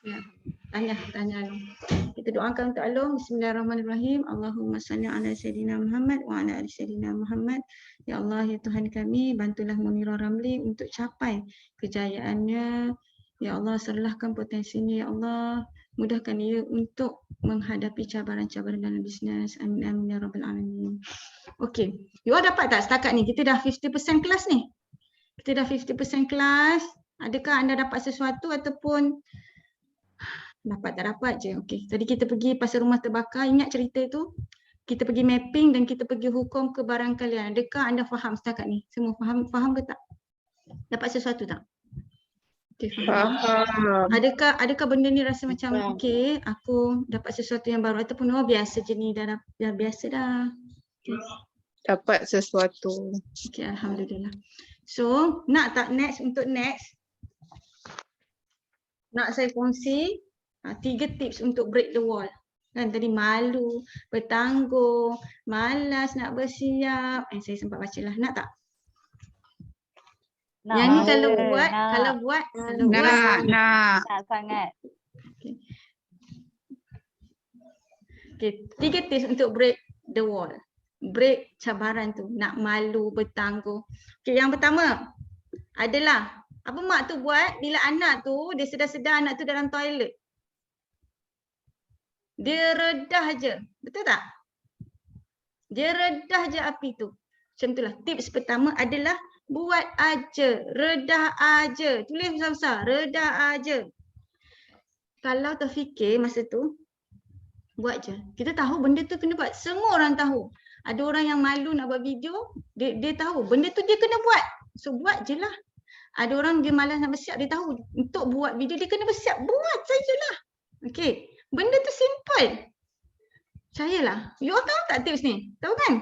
Ya. Tanya Along. Kita doakan untuk Along. Bismillahirrahmanirrahim. Allahumma salli ala Sayyidina Muhammad wa ala ali Sayyidina Muhammad. Ya Allah, ya Tuhan kami, bantulah Munirah Ramli untuk capai kejayaannya. Ya Allah, serlahkan potensinya. Ya Allah, mudahkan ia untuk menghadapi cabaran-cabaran dalam bisnes. Amin amin ya rabbal alamin. Okey. You all dapat tak setakat ni? Kita dah 50% kelas ni. Kita dah 50% kelas. Adakah anda dapat sesuatu ataupun dapat tak dapat je? Okey. Tadi kita pergi pasar rumah terbakar, ingat cerita itu? Kita pergi mapping dan kita pergi hukum ke barang kalian. Adakah anda faham setakat ni? Semua faham ke tak? Dapat sesuatu tak? Okay, faham. Adakah benda ni rasa macam okey, aku dapat sesuatu yang baru ataupun biasa je ni, dah biasa dah. Okay. Dapat sesuatu. Okay, alhamdulillah. So, nak tak next nak saya kongsi 3 tips untuk break the wall. Kan tadi malu, bertangguh, malas nak bersiap. Saya sempat bacalah. Nak tak? Yang ni kalau buat Nak sangat. Okay, 3 tips untuk break the wall. Break cabaran tu, nak malu, bertangguh. Okay, yang pertama adalah apa mak tu buat bila anak tu, dia sedar-sedar anak tu dalam toilet. Dia redah je, betul tak? Dia redah je api tu. Macam itulah. Tips pertama adalah buat aja, redah aja. Tulis besar-besar, redah aja. Kalau terfikir masa tu, buat je. Kita tahu benda tu kena buat. Semua orang tahu. Ada orang yang malu nak buat video, dia tahu benda tu dia kena buat. So buat je lah. Ada orang dia malas nak bersiap, dia tahu untuk buat video dia kena bersiap. Buat sajalah. Okay. Benda tu simple. Percayalah. You all tahu tak tips ni? Tahu kan?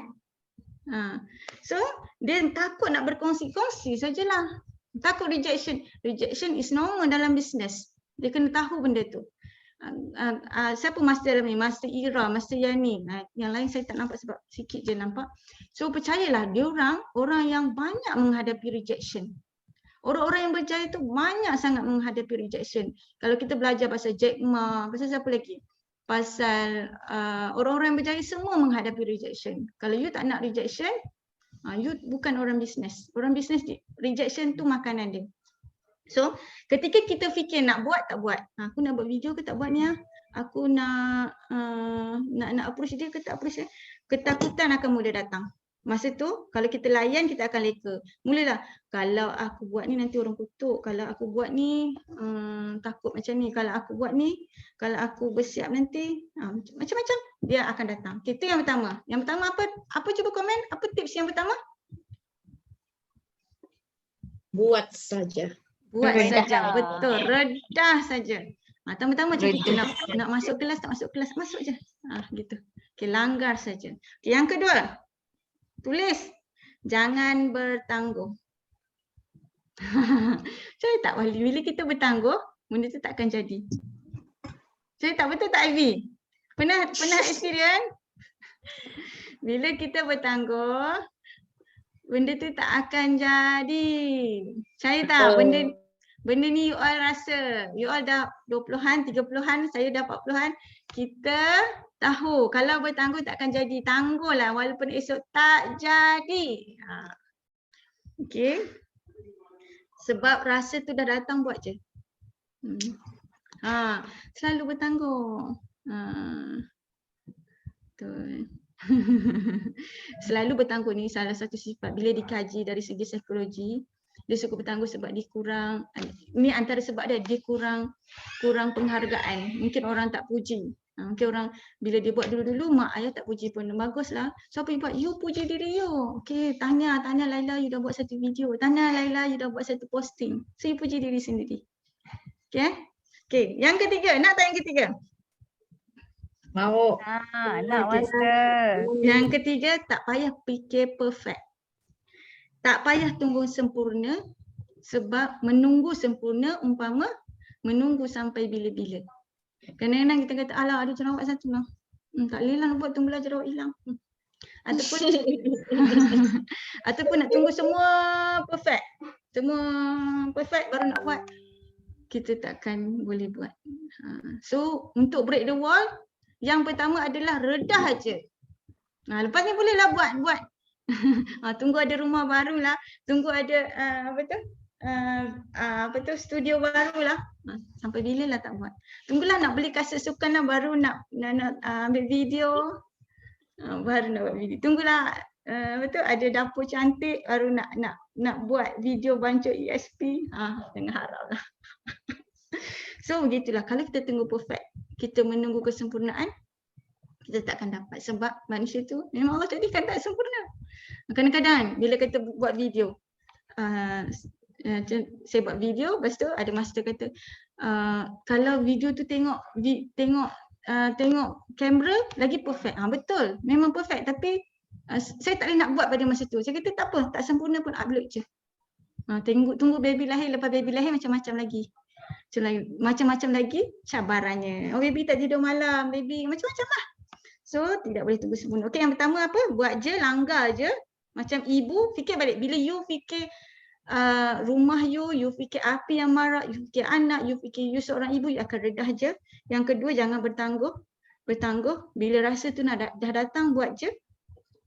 So, dia takut nak berkongsi-kongsi sajalah. Takut rejection. Rejection is normal dalam bisnes. Dia kena tahu benda tu. Siapa master dalam ni? Master Ira, Master Yani. Yang lain saya tak nampak sebab sikit je nampak. So, percayalah dia orang yang banyak menghadapi rejection. Orang-orang yang berjaya tu banyak sangat menghadapi rejection. Kalau kita belajar pasal Jack Ma, pasal siapa lagi? Pasal orang-orang yang berjaya semua menghadapi rejection. Kalau you tak nak rejection, you bukan orang bisnes. Orang bisnes rejection tu makanan dia. So, ketika kita fikir nak buat tak buat. Aku nak buat video ke tak buat ni? Aku nak approach dia ke tak approach dia? Ketakutan akan mula datang. Masa tu, kalau kita layan, kita akan leka. Mulalah, kalau aku buat ni nanti orang kutuk. Kalau aku buat ni, takut macam ni. Kalau aku buat ni, kalau aku bersiap nanti, macam-macam dia akan datang. Okay, itu yang pertama. Yang pertama apa cuba komen? Apa tips yang pertama? buat saja. Buat Redah. saja, betul. Redah saja. Pertama-tama macam kita nak masuk kelas, tak masuk kelas, masuk je. Gitu. Okay, langgar saja. Okay, yang kedua, tulis jangan bertangguh. Saya tak wali. Bila kita bertangguh, benda tu takkan jadi. Saya tak betul tak Ivy? Pernah experience? Bila kita bertangguh, benda tu tak akan jadi. Saya tak, benda ni you all rasa. You all dah 20-an, 30-an, saya dah 40-an. Kita tahu kalau bertangguh tak akan jadi. Tangguhlah walaupun esok tak jadi. Okey. Sebab rasa tu dah datang, buat je. Selalu bertangguh. Betul. Selalu bertangguh ni salah satu sifat bila dikaji dari segi psikologi. Dia suka bertangguh sebab dia kurang, ni antara sebab dia kurang penghargaan. Mungkin orang tak puji. Mungkin orang bila dia buat dulu-dulu mak ayah tak puji pun, baguslah. Siapa yang buat? You puji diri you. Okey, tanya Laila, you dah buat satu video. Tanya Laila, you dah buat satu posting. So you puji diri sendiri. Okey. Okay, yang ketiga, nak tak yang ketiga? Mau. Nak Okey. master. Yang ketiga, tak payah fikir perfect. Tak payah tunggu sempurna sebab menunggu sempurna umpama menunggu sampai bila-bila. Kadang-kadang kita kata, alah ada jerawat satu lah. Tak boleh lah nak buat, tunggulah jerawat hilang. Ataupun ataupun nak tunggu semua perfect. Semua perfect baru nak buat. Kita takkan boleh buat. So untuk break the wall, yang pertama adalah redah aja. Lepas ni bolehlah buat. Tunggu ada rumah baru lah. Tunggu ada studio baru lah. Sampai bila lah tak buat. Tunggulah nak beli kaset sukan lah baru nak ambil video. Baru nak buat video. Tunggulah ada dapur cantik baru nak buat video bancup ESP. Jangan harap lah. So begitulah, kalau kita tunggu perfect, kita menunggu kesempurnaan, kita takkan dapat sebab manusia tu memang Allah jadikan tak sempurna. Kadang-kadang bila kita buat video, saya buat video, lepas tu ada master kata, kalau video tu tengok kamera lagi perfect. Betul, memang perfect, tapi saya tak boleh nak buat pada masa tu. Saya kata tak apa, tak sempurna pun upload je. Tunggu baby lahir, lepas baby lahir macam-macam lagi. Macam-macam lagi cabarannya. Baby tak tidur malam, baby macam-macam lah. So tidak boleh tunggu sempurna. Okey, yang pertama apa? Buat je, langgar je. Macam ibu, fikir balik. Bila you fikir rumah you fikir api yang marah, you fikir anak, you fikir you seorang ibu, you akan redah je. Yang kedua, jangan bertangguh. Bila rasa tu dah datang, buat je.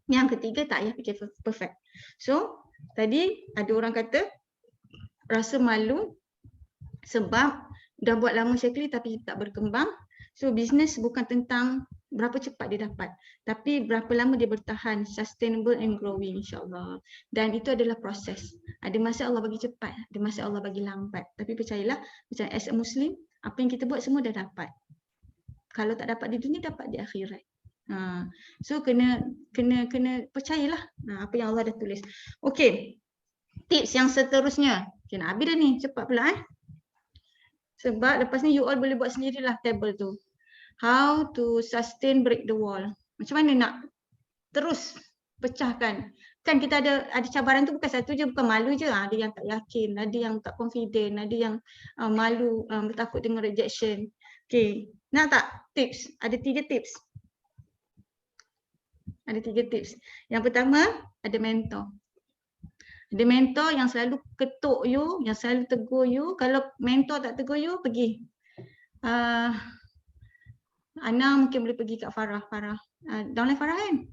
Yang ketiga, tak payah fikir perfect. So tadi ada orang kata rasa malu sebab dah buat lama sekali tapi tak berkembang. So bisnes bukan tentang berapa cepat dia dapat, tapi berapa lama dia bertahan, sustainable and growing, insyaAllah. Dan itu adalah proses. Ada masa Allah bagi cepat, ada masa Allah bagi lambat. Tapi percayalah, macam as a Muslim, apa yang kita buat semua dah dapat. Kalau tak dapat di dunia, dapat di akhirat. So kena percayalah apa yang Allah dah tulis. Okey, tips yang seterusnya. Okay, nak habis dah ni, cepat pula sebab lepas ni you all boleh buat sendirilah table tu. How to sustain break the wall. Macam mana nak terus pecahkan. Kan kita ada cabaran tu bukan satu je, bukan malu je. Ada yang tak yakin, ada yang tak confident, ada yang malu, takut dengan rejection. Okay, nak tak tips? Ada 3 tips. Ada 3 tips. Yang pertama, ada mentor. Ada mentor yang selalu ketuk you, yang selalu tegur you. Kalau mentor tak tegur you, pergi. Ana mungkin boleh pergi kat Farah. Downline Farah kan?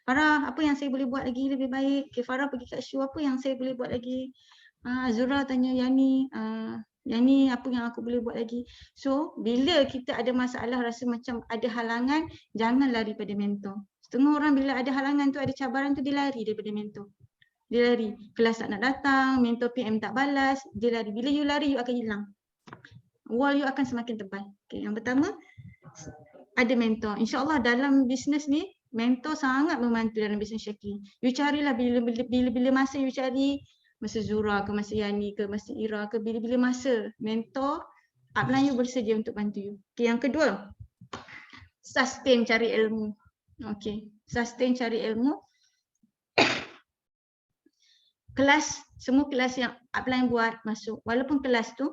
Farah, apa yang saya boleh buat lagi lebih baik? Okay, Farah pergi kat Syu, apa yang saya boleh buat lagi? Zura tanya Yani, Yani apa yang aku boleh buat lagi? So, bila kita ada masalah, rasa macam ada halangan, jangan lari pada mentor. Setengah orang bila ada halangan tu, ada cabaran tu, dia lari daripada mentor. Dia lari, kelas tak nak datang, mentor PM tak balas, dia lari. Bila you lari, you akan hilang. Wall you akan semakin tebal. Okay, yang pertama, ada mentor. InsyaAllah dalam bisnes ni, mentor sangat membantu dalam bisnes Syakir. You carilah bila masa you cari, masa Zura ke, masa Yani ke, masa Ira ke, bila-bila masa mentor, upline you bersedia untuk bantu you. Okay, yang kedua, sustain cari ilmu. Okay, sustain cari ilmu. Kelas, semua kelas yang upline buat masuk. Walaupun kelas tu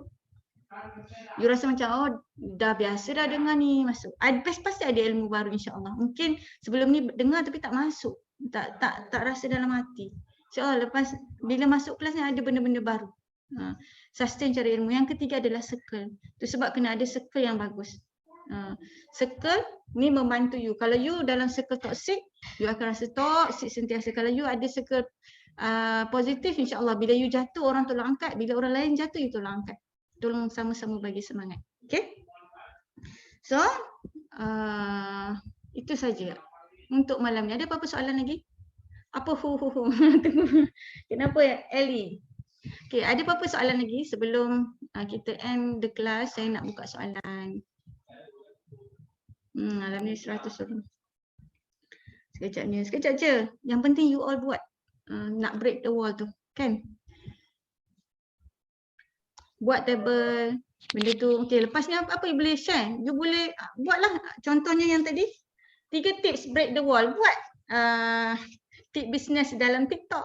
you rasa macam dah biasa dah dengar ni, masuk. Pasti ada ilmu baru insya-Allah. Mungkin sebelum ni dengar tapi tak masuk. Tak rasa dalam hati. InsyaAllah lepas bila masuk kelas ni ada benda-benda baru. Sustain cari ilmu. Yang ketiga adalah circle. Tu sebab kena ada circle yang bagus. Circle ni membantu you. Kalau you dalam circle toxic, you akan rasa toxic sentiasa. Kalau you ada circle positif, insyaAllah bila you jatuh orang tolong angkat, bila orang lain jatuh you tolong angkat. Tolong sama-sama bagi semangat. Okay? So, itu saja untuk malam ni. Ada apa-apa soalan lagi? Apa Kenapa Ellie? Okay, ada apa-apa soalan lagi sebelum kita end the class? Saya nak buka soalan. Malam ni 100 orang. Sekejap je. Yang penting you all buat. Nak break the wall tu, kan? Buat table, Benda tu, okey, lepas ni apa you boleh share? You boleh buatlah contohnya yang tadi 3 tips break the wall. Buat tip bisnes dalam TikTok.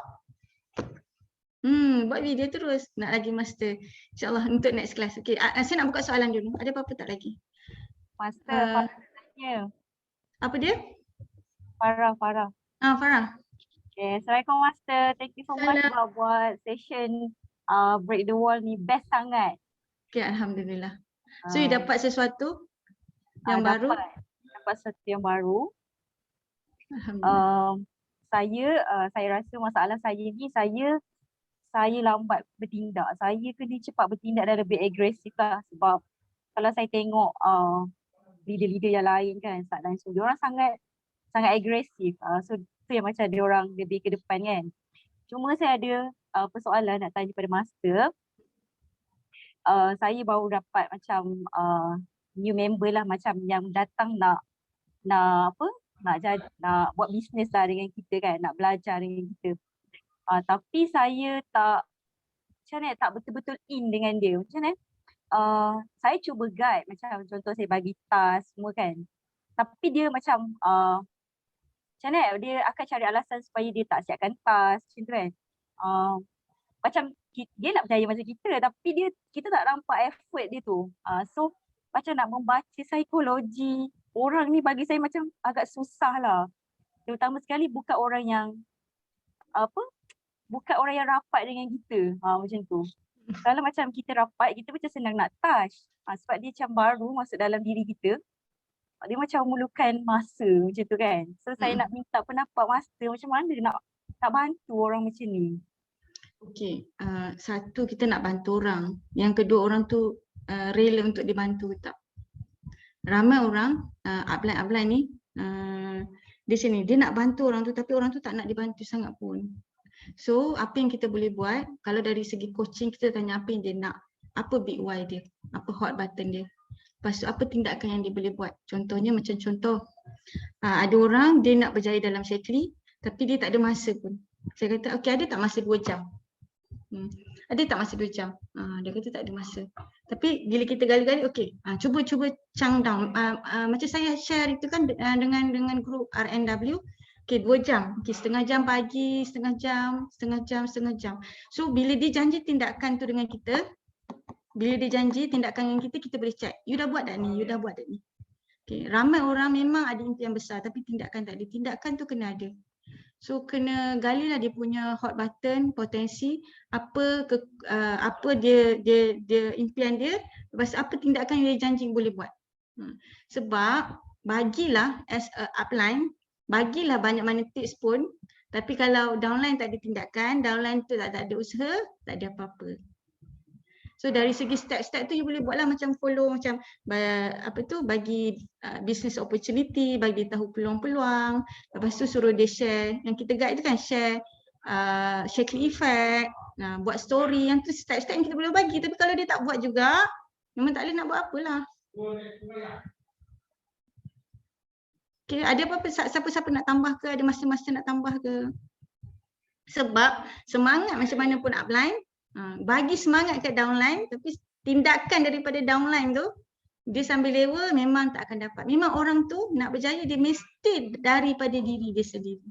Buat video terus. Nak lagi master. InsyaAllah untuk next class. Okey, saya nak buka soalan dulu. Ada apa-apa tak lagi? Master, Farah. Apa dia? Farah. Farah. Okay, Assalamualaikum Master. Thank you so much buat session break the wall ni. Best sangat. Okey, Alhamdulillah. So you dapat sesuatu yang baru? Dapat sesuatu yang baru. Alhamdulillah. Saya rasa masalah saya ni, saya lambat bertindak. Saya kena cepat bertindak dan lebih agresif lah. Sebab kalau saya tengok leader-leader yang lain kan, start langsung, diorang sangat agresif. So yang macam diorang lebih ke depan kan. Cuma saya ada persoalan nak tanya pada Master. Saya baru dapat macam new member lah, macam yang datang nak buat bisnes lah dengan kita kan, nak belajar dengan kita. Tapi saya tak betul-betul in dengan dia. Macam mana? Saya cuba guide, macam contoh saya bagi task semua kan. Tapi dia macam macam mana? Dia akan cari alasan supaya dia tak siapkan task macam tu kan. Macam dia nak berjaya macam kita, tapi kita tak nampak effort dia tu. So macam nak membaca psikologi orang ni bagi saya macam agak susah lah. Terutama sekali bukan orang yang rapat dengan kita. Macam tu. Kalau macam kita rapat, kita macam senang nak touch. Sebab dia macam baru masuk dalam diri kita. Dia macam memerlukan masa macam tu kan. So saya nak minta pendapat Master macam mana nak bantu orang macam ni. Okey, satu kita nak bantu orang. Yang kedua orang tu rela untuk dibantu tak. Ramai orang upline ni di sini dia nak bantu orang tu tapi orang tu tak nak dibantu sangat pun. So apa yang kita boleh buat, kalau dari segi coaching kita tanya apa yang dia nak, apa big why dia, apa hot button dia. Lepas tu apa tindakan yang dia boleh buat. Contohnya macam contoh ada orang dia nak berjaya dalam Shaklee tapi dia tak ada masa pun. Saya kata okey, ada tak masa 2 jam? Ada tak masa 2 jam? Dia kata tak ada masa. Tapi bila kita gali-gali, okey, cuba chunk down. Macam saya share itu kan dengan grup RNW. Okey, 2 jam. Okey, setengah jam pagi, setengah jam. So bila dia janji tindakan tu dengan kita, bila dia janji tindakan dengan kita boleh check. You dah buat tak ni? Okey, ramai orang memang ada impian besar tapi tindakan tak ada. Tindakan tu kena ada. So kena galilah dia punya hot button, potensi, apa dia impian dia, lepas apa tindakan yang dia janji boleh buat. Sebab bagilah as a upline, bagilah banyak mana tips pun, tapi kalau downline tak ada tindakan, downline tu tak ada usaha, tak ada apa-apa. So dari segi step-step tu you boleh buatlah macam follow macam bagi business opportunity, bagi tahu peluang-peluang, lepas tu suruh dia share, yang kita guide tu kan share Shaklee effect, buat story, yang tu step-step yang kita boleh bagi. Tapi kalau dia tak buat juga, memang tak boleh nak buat apalah. Okay, ada apa-apa siapa-siapa nak tambah ke, ada masa-masa nak tambah ke? Sebab semangat macam mana pun upline, bagi semangat kat downline, tapi tindakan daripada downline tu dia sambil lewa memang tak akan dapat. Memang orang tu nak berjaya dia mesti daripada diri dia sendiri.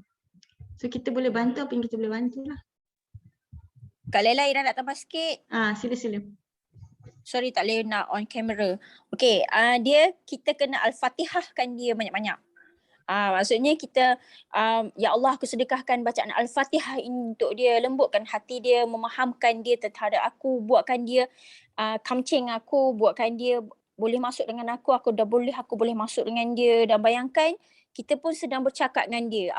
So kita boleh bantu apa yang kita boleh bantu lah. Kak Lela, Ira nak tambah sikit. Sila. Sorry tak boleh nak on camera. Okay, kita kena Al-Fatihahkan dia banyak-banyak. Maksudnya kita ya Allah, aku sedekahkan bacaan Al-Fatihah ini untuk dia, lembutkan hati dia, memahamkan dia terhadap aku, buatkan dia kamcing aku, buatkan dia boleh masuk dengan aku boleh masuk dengan dia. Dan bayangkan kita pun sedang bercakap dengan dia.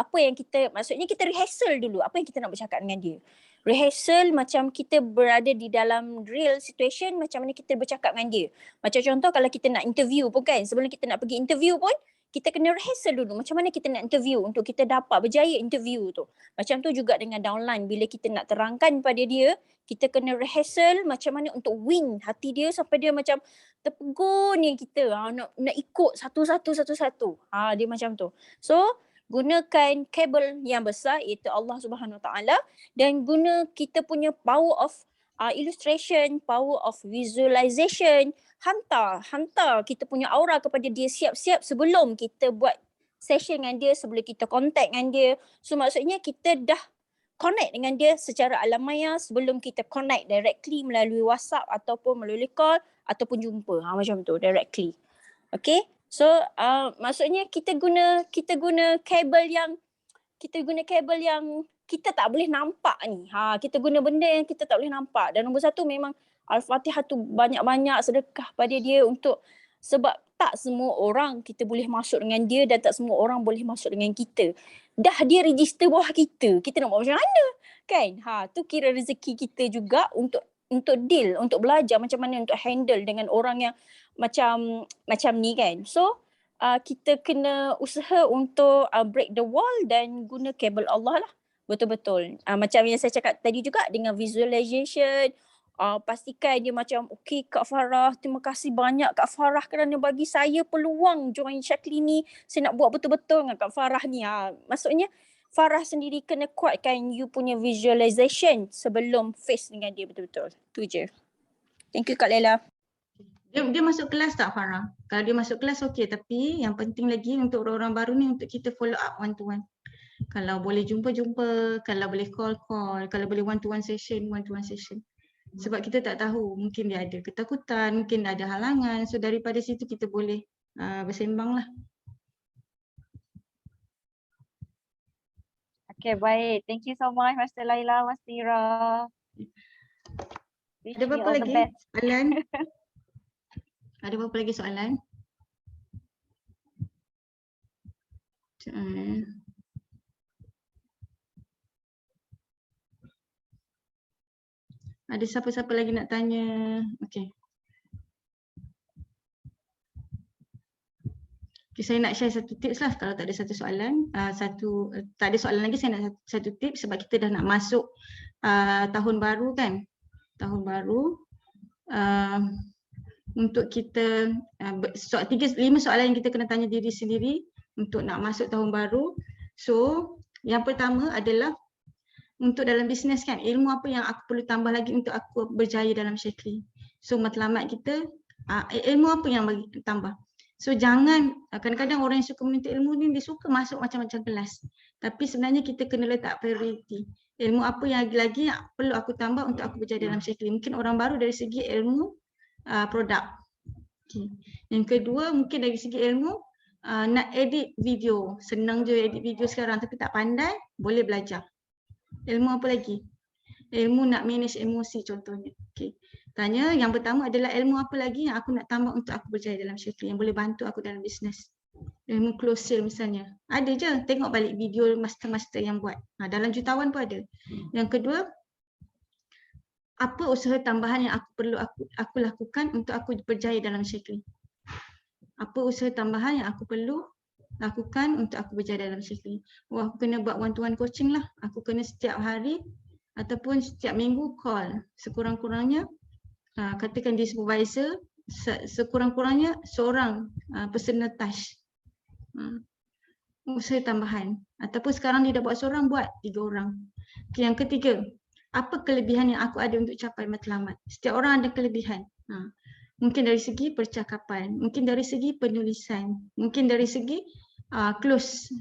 Maksudnya kita rehearsal dulu apa yang kita nak bercakap dengan dia. Rehearsal macam kita berada di dalam real situation, macam mana kita bercakap dengan dia. Macam contoh kalau kita nak interview pun kan, sebelum kita nak pergi interview pun kita kena rehearsal dulu macam mana kita nak interview untuk kita dapat berjaya interview tu. Macam tu juga dengan downline, bila kita nak terangkan pada dia, kita kena rehearsal macam mana untuk win hati dia sampai dia macam terpegun yang kita nak ikut satu-satu. Dia macam tu. So gunakan kabel yang besar iaitu Allah Subhanahu Wa Taala, dan guna kita punya power of illustration, power of visualization. Hantar kita punya aura kepada dia siap-siap sebelum kita buat session dengan dia, sebelum kita contact dengan dia. So maksudnya kita dah connect dengan dia secara alam maya sebelum kita connect directly melalui WhatsApp ataupun melalui call ataupun jumpa. Macam tu, directly. Okay. So maksudnya kita guna kabel yang kita tak boleh nampak ni. Kita guna benda yang kita tak boleh nampak. Dan nombor satu memang Al-Fatihah tu banyak-banyak sedekah pada dia sebab tak semua orang kita boleh masuk dengan dia dan tak semua orang boleh masuk dengan kita. Dah dia register bawah kita nak buat macam mana? Kan? Tu kira rezeki kita juga untuk deal, untuk belajar macam mana untuk handle dengan orang yang macam ni kan. So kita kena usaha untuk break the wall dan guna kabel Allah lah. Betul-betul. Macam yang saya cakap tadi juga dengan visualization, pastikan dia macam okey Kak Farah, terima kasih banyak Kak Farah kerana bagi saya peluang join Shaklee ni. Saya nak buat betul-betul dengan Kak Farah ni. Maksudnya Farah sendiri kena kuatkan you punya visualization sebelum face dengan dia betul-betul. Tu je. Thank you Kak Lela. Dia masuk kelas tak Farah? Kalau dia masuk kelas okey, tapi yang penting lagi untuk orang-orang baru ni untuk kita follow up one to one. Kalau boleh jumpa, kalau boleh call, kalau boleh one to one session. Sebab kita tak tahu, mungkin dia ada ketakutan, mungkin ada halangan. So daripada situ kita boleh bersembang lah. Okay, baik. Thank you so much Master Laila, Mas Tira. Ada apa lagi soalan? Ada apa lagi soalan? Ada siapa-siapa lagi nak tanya? Okey. Okay, saya nak share satu tips lah kalau tak ada satu soalan. Tak ada soalan lagi, saya nak satu tips sebab kita dah nak masuk tahun baru kan. Tahun baru. Untuk kita 5 soalan yang kita kena tanya diri sendiri untuk nak masuk tahun baru. So, yang pertama adalah untuk dalam bisnes kan, ilmu apa yang aku perlu tambah lagi untuk aku berjaya dalam Shaklee. So matlamat kita, ilmu apa yang bagi tambah. So jangan, kadang-kadang orang yang suka menuntut ilmu ni dia suka masuk macam-macam kelas. Tapi sebenarnya kita kena letak priority. Ilmu apa yang lagi yang perlu aku tambah untuk aku berjaya dalam Shaklee. Mungkin orang baru dari segi ilmu produk. Okay. Yang kedua mungkin dari segi ilmu nak edit video. Senang je edit video sekarang tapi tak pandai, boleh belajar. Ilmu apa lagi? Ilmu nak manage emosi contohnya. Okay. Tanya yang pertama adalah ilmu apa lagi yang aku nak tambah untuk aku berjaya dalam Shaklee yang boleh bantu aku dalam bisnes. Ilmu close sale misalnya. Ada je, tengok balik video master-master yang buat. Dalam jutawan pun ada. Yang kedua, apa usaha tambahan yang aku lakukan untuk aku berjaya dalam Shaklee? Apa usaha tambahan yang aku perlu lakukan untuk aku berjaya dalam Shaklee? Aku kena buat one-to-one coaching lah. Aku kena setiap hari ataupun setiap minggu call. Sekurang-kurangnya, katakan dia supervisor, sekurang-kurangnya seorang personal touch. Usaha tambahan. Ataupun sekarang dia dah buat seorang, buat 3 orang. Okay, yang ketiga, apa kelebihan yang aku ada untuk capai matlamat? Setiap orang ada kelebihan. Mungkin dari segi percakapan, mungkin dari segi penulisan, mungkin dari segi close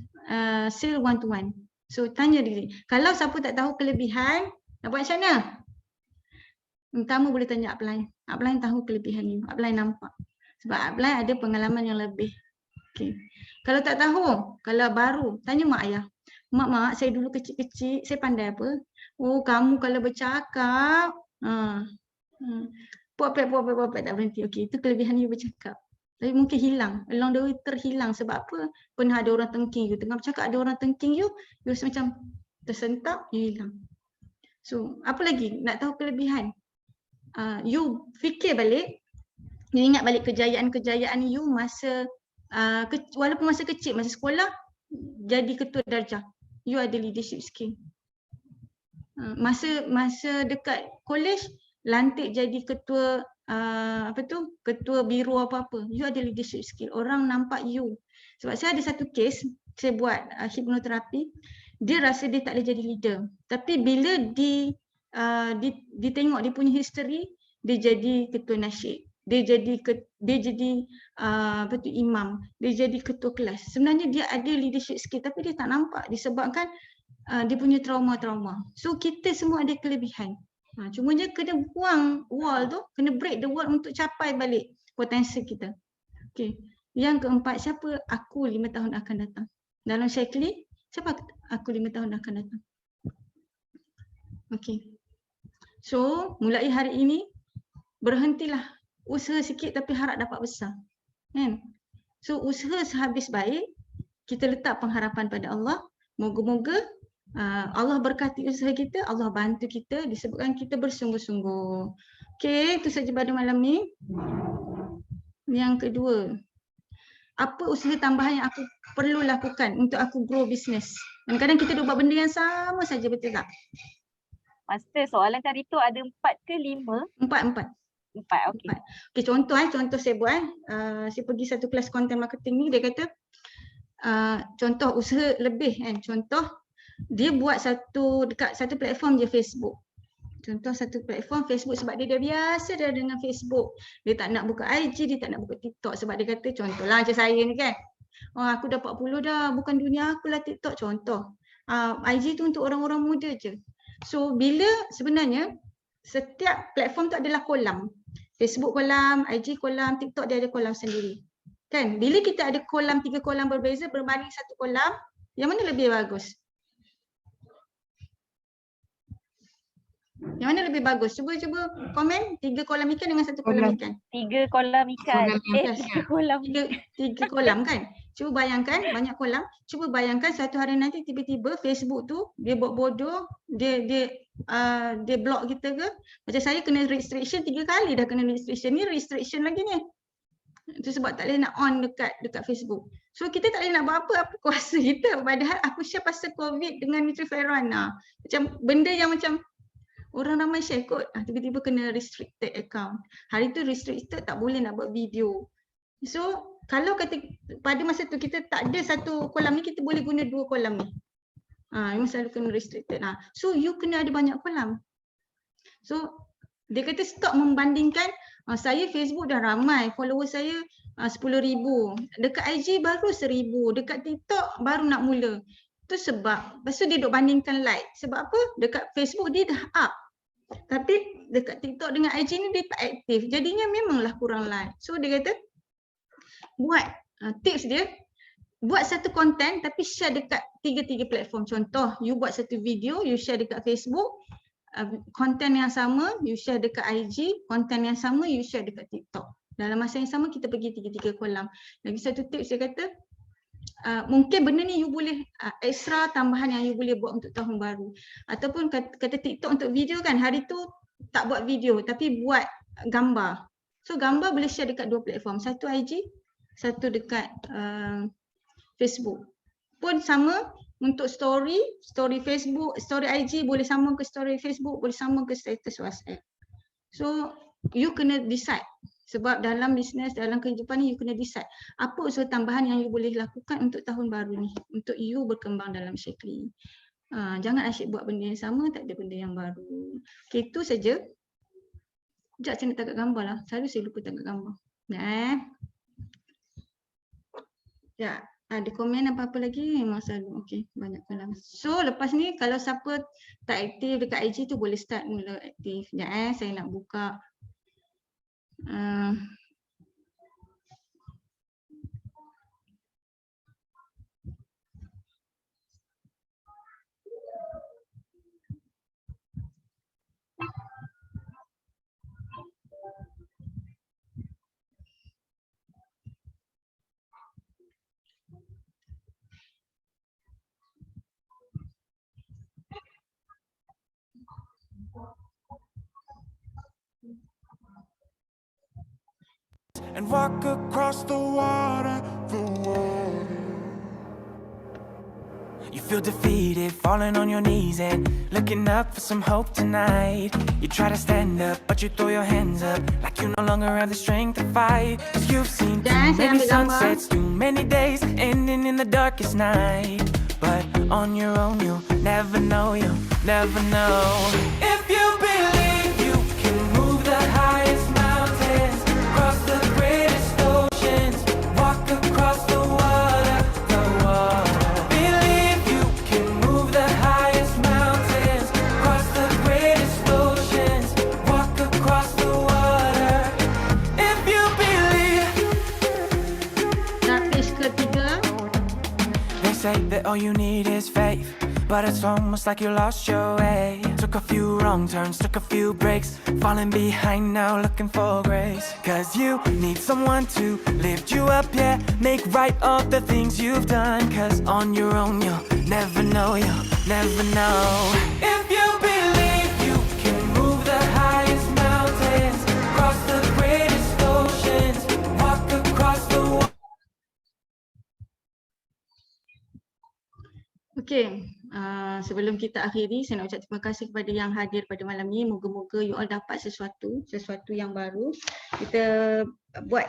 sale one to one. So tanya diri, kalau siapa tak tahu kelebihan, nak buat macam mana? Pertama boleh tanya upline. Upline tahu kelebihan ni, upline nampak. Sebab upline ada pengalaman yang lebih. Okay. Kalau tak tahu, kalau baru, tanya mak ayah. Mak, saya dulu kecil-kecil, saya pandai apa? Oh, kamu kalau bercakap, puap-puap tak berhenti. Okey, itu kelebihan you bercakap. Tapi mungkin hilang, along the way terhilang sebab apa? Pernah ada orang tengking you, tengah bercakap ada orang tengking you rasa macam tersentap, you hilang. So, apa lagi? Nak tahu kelebihan. You fikir balik, you ingat balik kejayaan-kejayaan you masa walaupun masa kecil, masa sekolah jadi ketua darjah. You ada leadership skill. Masa dekat college lantik jadi ketua ketua biro apa-apa. You ada leadership skill. Orang nampak you. Sebab saya ada satu case, saya buat hipnoterapi. Dia rasa dia tak boleh jadi leader. Tapi bila ditengok dia punya history, dia jadi ketua nasyid, dia jadi imam, dia jadi ketua kelas. Sebenarnya dia ada leadership skill tapi dia tak nampak disebabkan dia punya trauma-trauma. So kita semua ada kelebihan. Cuma je kena buang wall tu, kena break the wall untuk capai balik potensi kita. Okay. Yang keempat, siapa aku 5 tahun akan datang? Dalam Shaklee, siapa aku 5 tahun akan datang? Okay. So, mulai hari ini, berhentilah. Usaha sikit tapi harap dapat besar. Kan? So, usaha sehabis baik, kita letak pengharapan pada Allah. Moga-moga Allah berkati usaha kita, Allah bantu kita disebabkan kita bersungguh-sungguh. Okay, itu saja pada malam ni. Yang kedua, apa usaha tambahan yang aku perlu lakukan untuk aku grow business? Kadang-kadang kita buat benda yang sama saja, betul tak? Master, soalan tadi tu ada 4 ke 5? 4. 4, okey. Okay, contoh saya buat. Saya pergi satu kelas content marketing ni, dia kata contoh usaha lebih kan. Contoh dia buat dekat satu platform je, Facebook. Contoh satu platform Facebook sebab dia dah biasa dah dengan Facebook. Dia tak nak buka IG, dia tak nak buka TikTok sebab dia kata contohlah macam saya ni kan. Aku dah 40 dah, bukan dunia aku lah TikTok contoh. IG tu untuk orang-orang muda je. So bila sebenarnya setiap platform tu adalah kolam. Facebook kolam, IG kolam, TikTok dia ada kolam sendiri. Kan? Bila kita ada kolam, 3 kolam berbeza berbanding satu kolam, yang mana lebih bagus? Yang mana lebih bagus? Cuba komen 3 kolam ikan dengan 1 kolam ikan. 3 kolam ikan. 3 kolam. 3 kolam kan? Cuba bayangkan banyak kolam. Cuba bayangkan satu hari nanti tiba-tiba Facebook tu dia buat bodoh, dia block kita ke? Macam saya kena restriction 3 kali dah kena restriction. Ni restriction lagi ni. Itu sebab tak boleh nak on dekat Facebook. So kita tak boleh nak buat apa kuasa kita. Padahal aku share pasal COVID dengan Nutriferon. Macam benda yang macam orang ramai share kot, tiba-tiba kena restricted account. Hari tu restricted, tak boleh nak buat video. So kalau kata pada masa tu kita tak ada satu kolam ni, kita boleh guna 2 kolam ni. Memang selalu kena restricted. So you kena ada banyak kolam. So dia kata stop membandingkan saya Facebook dah ramai, follower saya 10,000. Dekat IG baru 1,000, dekat TikTok baru nak mula. Tu sebab, lepas tu dia duk bandingkan like. Sebab apa? Dekat Facebook dia dah up. Tapi dekat TikTok dengan IG ni dia tak aktif. Jadinya memanglah kurang like. So dia kata, buat tips dia, buat satu konten tapi share dekat 3 platform. Contoh, you buat satu video, you share dekat Facebook, konten yang sama, you share dekat IG, konten yang sama, you share dekat TikTok. Dalam masa yang sama kita pergi 3 kolam. Lagi satu tips dia kata, mungkin benda ni you boleh extra tambahan yang you boleh buat untuk tahun baru. Ataupun kata TikTok untuk video kan, hari tu tak buat video tapi buat gambar. So gambar boleh share dekat 2 platform, satu IG, satu dekat Facebook. Pun sama untuk story Facebook, story IG boleh sama ke story Facebook, boleh sama ke status WhatsApp. So you kena decide. Sebab dalam bisnes, dalam kehidupan ni you kena decide apa usaha tambahan yang you boleh lakukan untuk tahun baru ni, untuk you berkembang dalam Shaklee. Jangan asyik buat benda yang sama, tak ada benda yang baru. Okay, itu saja. Sekejap saya nak tangkap gambar lah. Selalu saya lupa tangkap gambar. Ya, ada komen apa-apa lagi? Memang selalu. Okay, banyak kolam. So lepas ni kalau siapa tak aktif dekat IG tu boleh start mula aktif. Sekejap saya nak buka. And walk across the water. You feel defeated, falling on your knees and looking up for some hope tonight. You try to stand up, but you throw your hands up like you no longer have the strength to fight. 'Cause you've seen too many sunsets, too many days ending in the darkest night. But on your own, you'll never know, you'll never know. If you all you need is faith. But it's almost like you lost your way. Took a few wrong turns, took a few breaks, falling behind now looking for grace. Cause you need someone to lift you up, yeah, make right all the things you've done. Cause on your own you'll never know, you'll never know. If you believe you can move the highest mountains, cross the greatest oceans, walk across the water. Okey, sebelum kita akhiri, saya nak ucap terima kasih kepada yang hadir pada malam ni. Moga-moga you all dapat sesuatu yang baru. Kita buat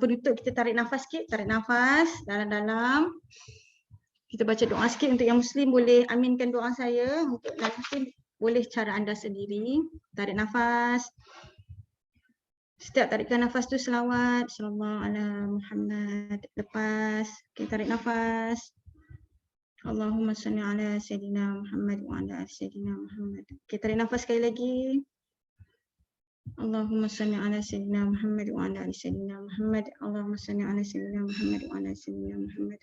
penutup, kita tarik nafas sikit, tarik nafas dalam-dalam. Kita baca doa sikit. Untuk yang Muslim boleh aminkan doa saya. Untuk yang Muslim boleh cara anda sendiri. Tarik nafas. Setiap tarikan nafas tu selawat. Sallallahu ala Muhammad. Lepas. Okay, tarik nafas. Allahumma salli ala Sayyidina Muhammad wa ala Sayyidina Muhammad. Okay, tarik nafas sekali lagi. Allahumma salli ala Sayyidina Muhammad wa ala Sayyidina Muhammad. Allahumma salli ala Sayyidina Muhammad wa ala Sayyidina Muhammad.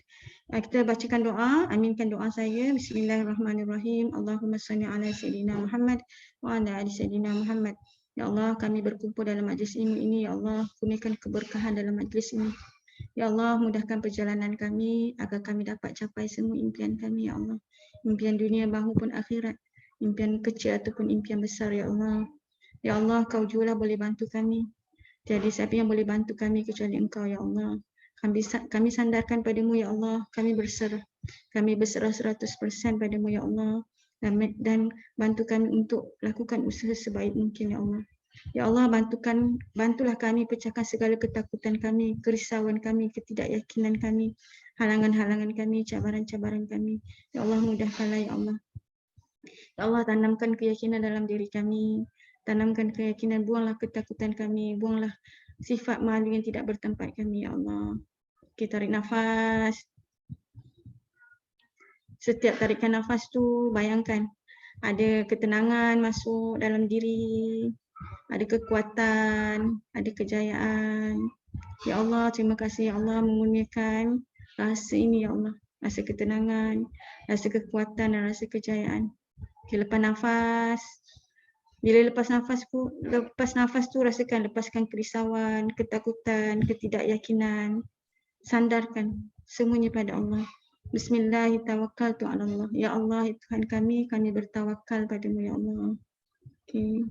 Kita bacakan doa, aminkan doa saya. Bismillahirrahmanirrahim. Allahumma salli ala Sayyidina Muhammad wa ala Sayyidina Muhammad. Ya Allah, kami berkumpul dalam majlis ilmu ini. Ya Allah, kurniakan keberkahan dalam majlis ini. Ya Allah, mudahkan perjalanan kami agar kami dapat capai semua impian kami, Ya Allah. Impian dunia maupun akhirat. Impian kecil ataupun impian besar, Ya Allah. Ya Allah, Kau jualah boleh bantu kami. Tiada siapa yang boleh bantu kami kecuali Engkau, Ya Allah. Kami sandarkan padamu, Ya Allah. Kami berserah 100% padamu, Ya Allah. Dan bantu kami untuk lakukan usaha sebaik mungkin, Ya Allah. Ya Allah, bantulah kami pecahkan segala ketakutan kami, kerisauan kami, ketidakyakinan kami, halangan-halangan kami, cabaran-cabaran kami. Ya Allah, mudahkanlah, Ya Allah. Ya Allah, tanamkan keyakinan dalam diri kami. Tanamkan keyakinan, buanglah ketakutan kami, buanglah sifat malu yang tidak bertempat kami, Ya Allah. Kita tarik nafas. Setiap tarikan nafas tu, bayangkan ada ketenangan masuk dalam diri. Ada kekuatan, ada kejayaan. Ya Allah, terima kasih, Ya Allah, mengurniakan rasa ini, Ya Allah. Rasa ketenangan, rasa kekuatan dan rasa kejayaan. Okay, lepas nafas. Bila lepas nafas tu rasakan, lepaskan kerisauan, ketakutan, ketidakyakinan. Sandarkan semuanya pada Allah. Bismillahirrahmanirrahim. Ya Allah, Tuhan kami bertawakal padamu, Ya Allah. Okay.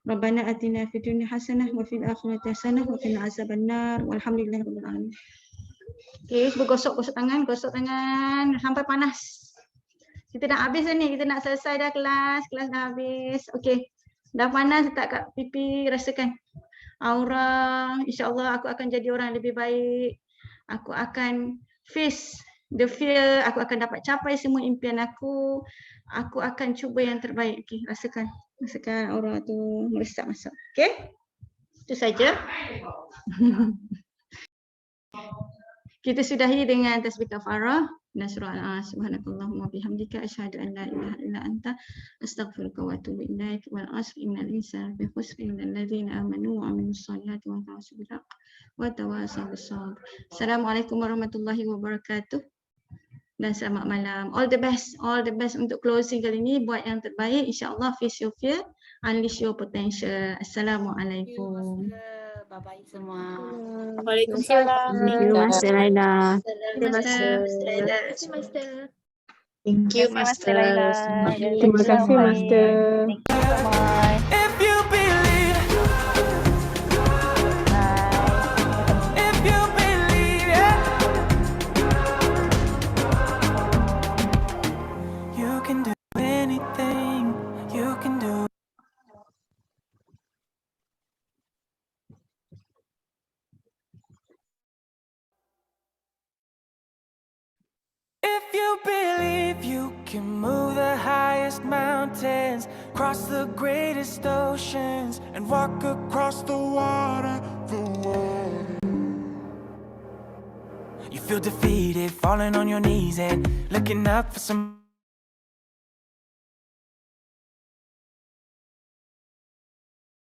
Rabbana atina fid dunya hasanah wa fil akhirati hasanah wa qina azabannar. Walhamdulillahirabbil alamin. Okey, cuba gosok tangan sampai panas. Kita dah habis dah ni, kita nak selesai dah kelas dah habis. Okey. Dah panas tak kat pipi, rasakan aura. InsyaAllah aku akan jadi orang lebih baik. Aku akan face the fear, aku akan dapat capai semua impian aku. Aku akan cuba yang terbaik. Okey, rasakan aura tu meresap masuk. Okey? Itu saja. Kita sudahi dengan tasbih kafarah dan surah Al-As. Subhanakallahumma bihamdika asyhadu an la ilaha illa anta astaghfiruka wa atubu ilaik. Wal 'asri innal insana lafi khusr illal ladzina amanu wa 'amilus solihati wa tawassaw bil haqq wa tawassaw bis sabr. Assalamualaikum warahmatullahi wabarakatuh. Dan selamat malam. All the best untuk closing kali ini. Buat yang terbaik. InsyaAllah face your fear, unleash your potential. Assalamualaikum. Bye-bye semua. Waalaikumsalam. Thank you, Master Laila. Thank you, Master Master. Laila. Terima kasih, Master. Thank you so much. If you believe, if you believe, yeah, you can do anything, you can do. If you believe you can move the highest mountains, cross the greatest oceans, and walk across the water, You feel defeated, falling on your knees and looking up for some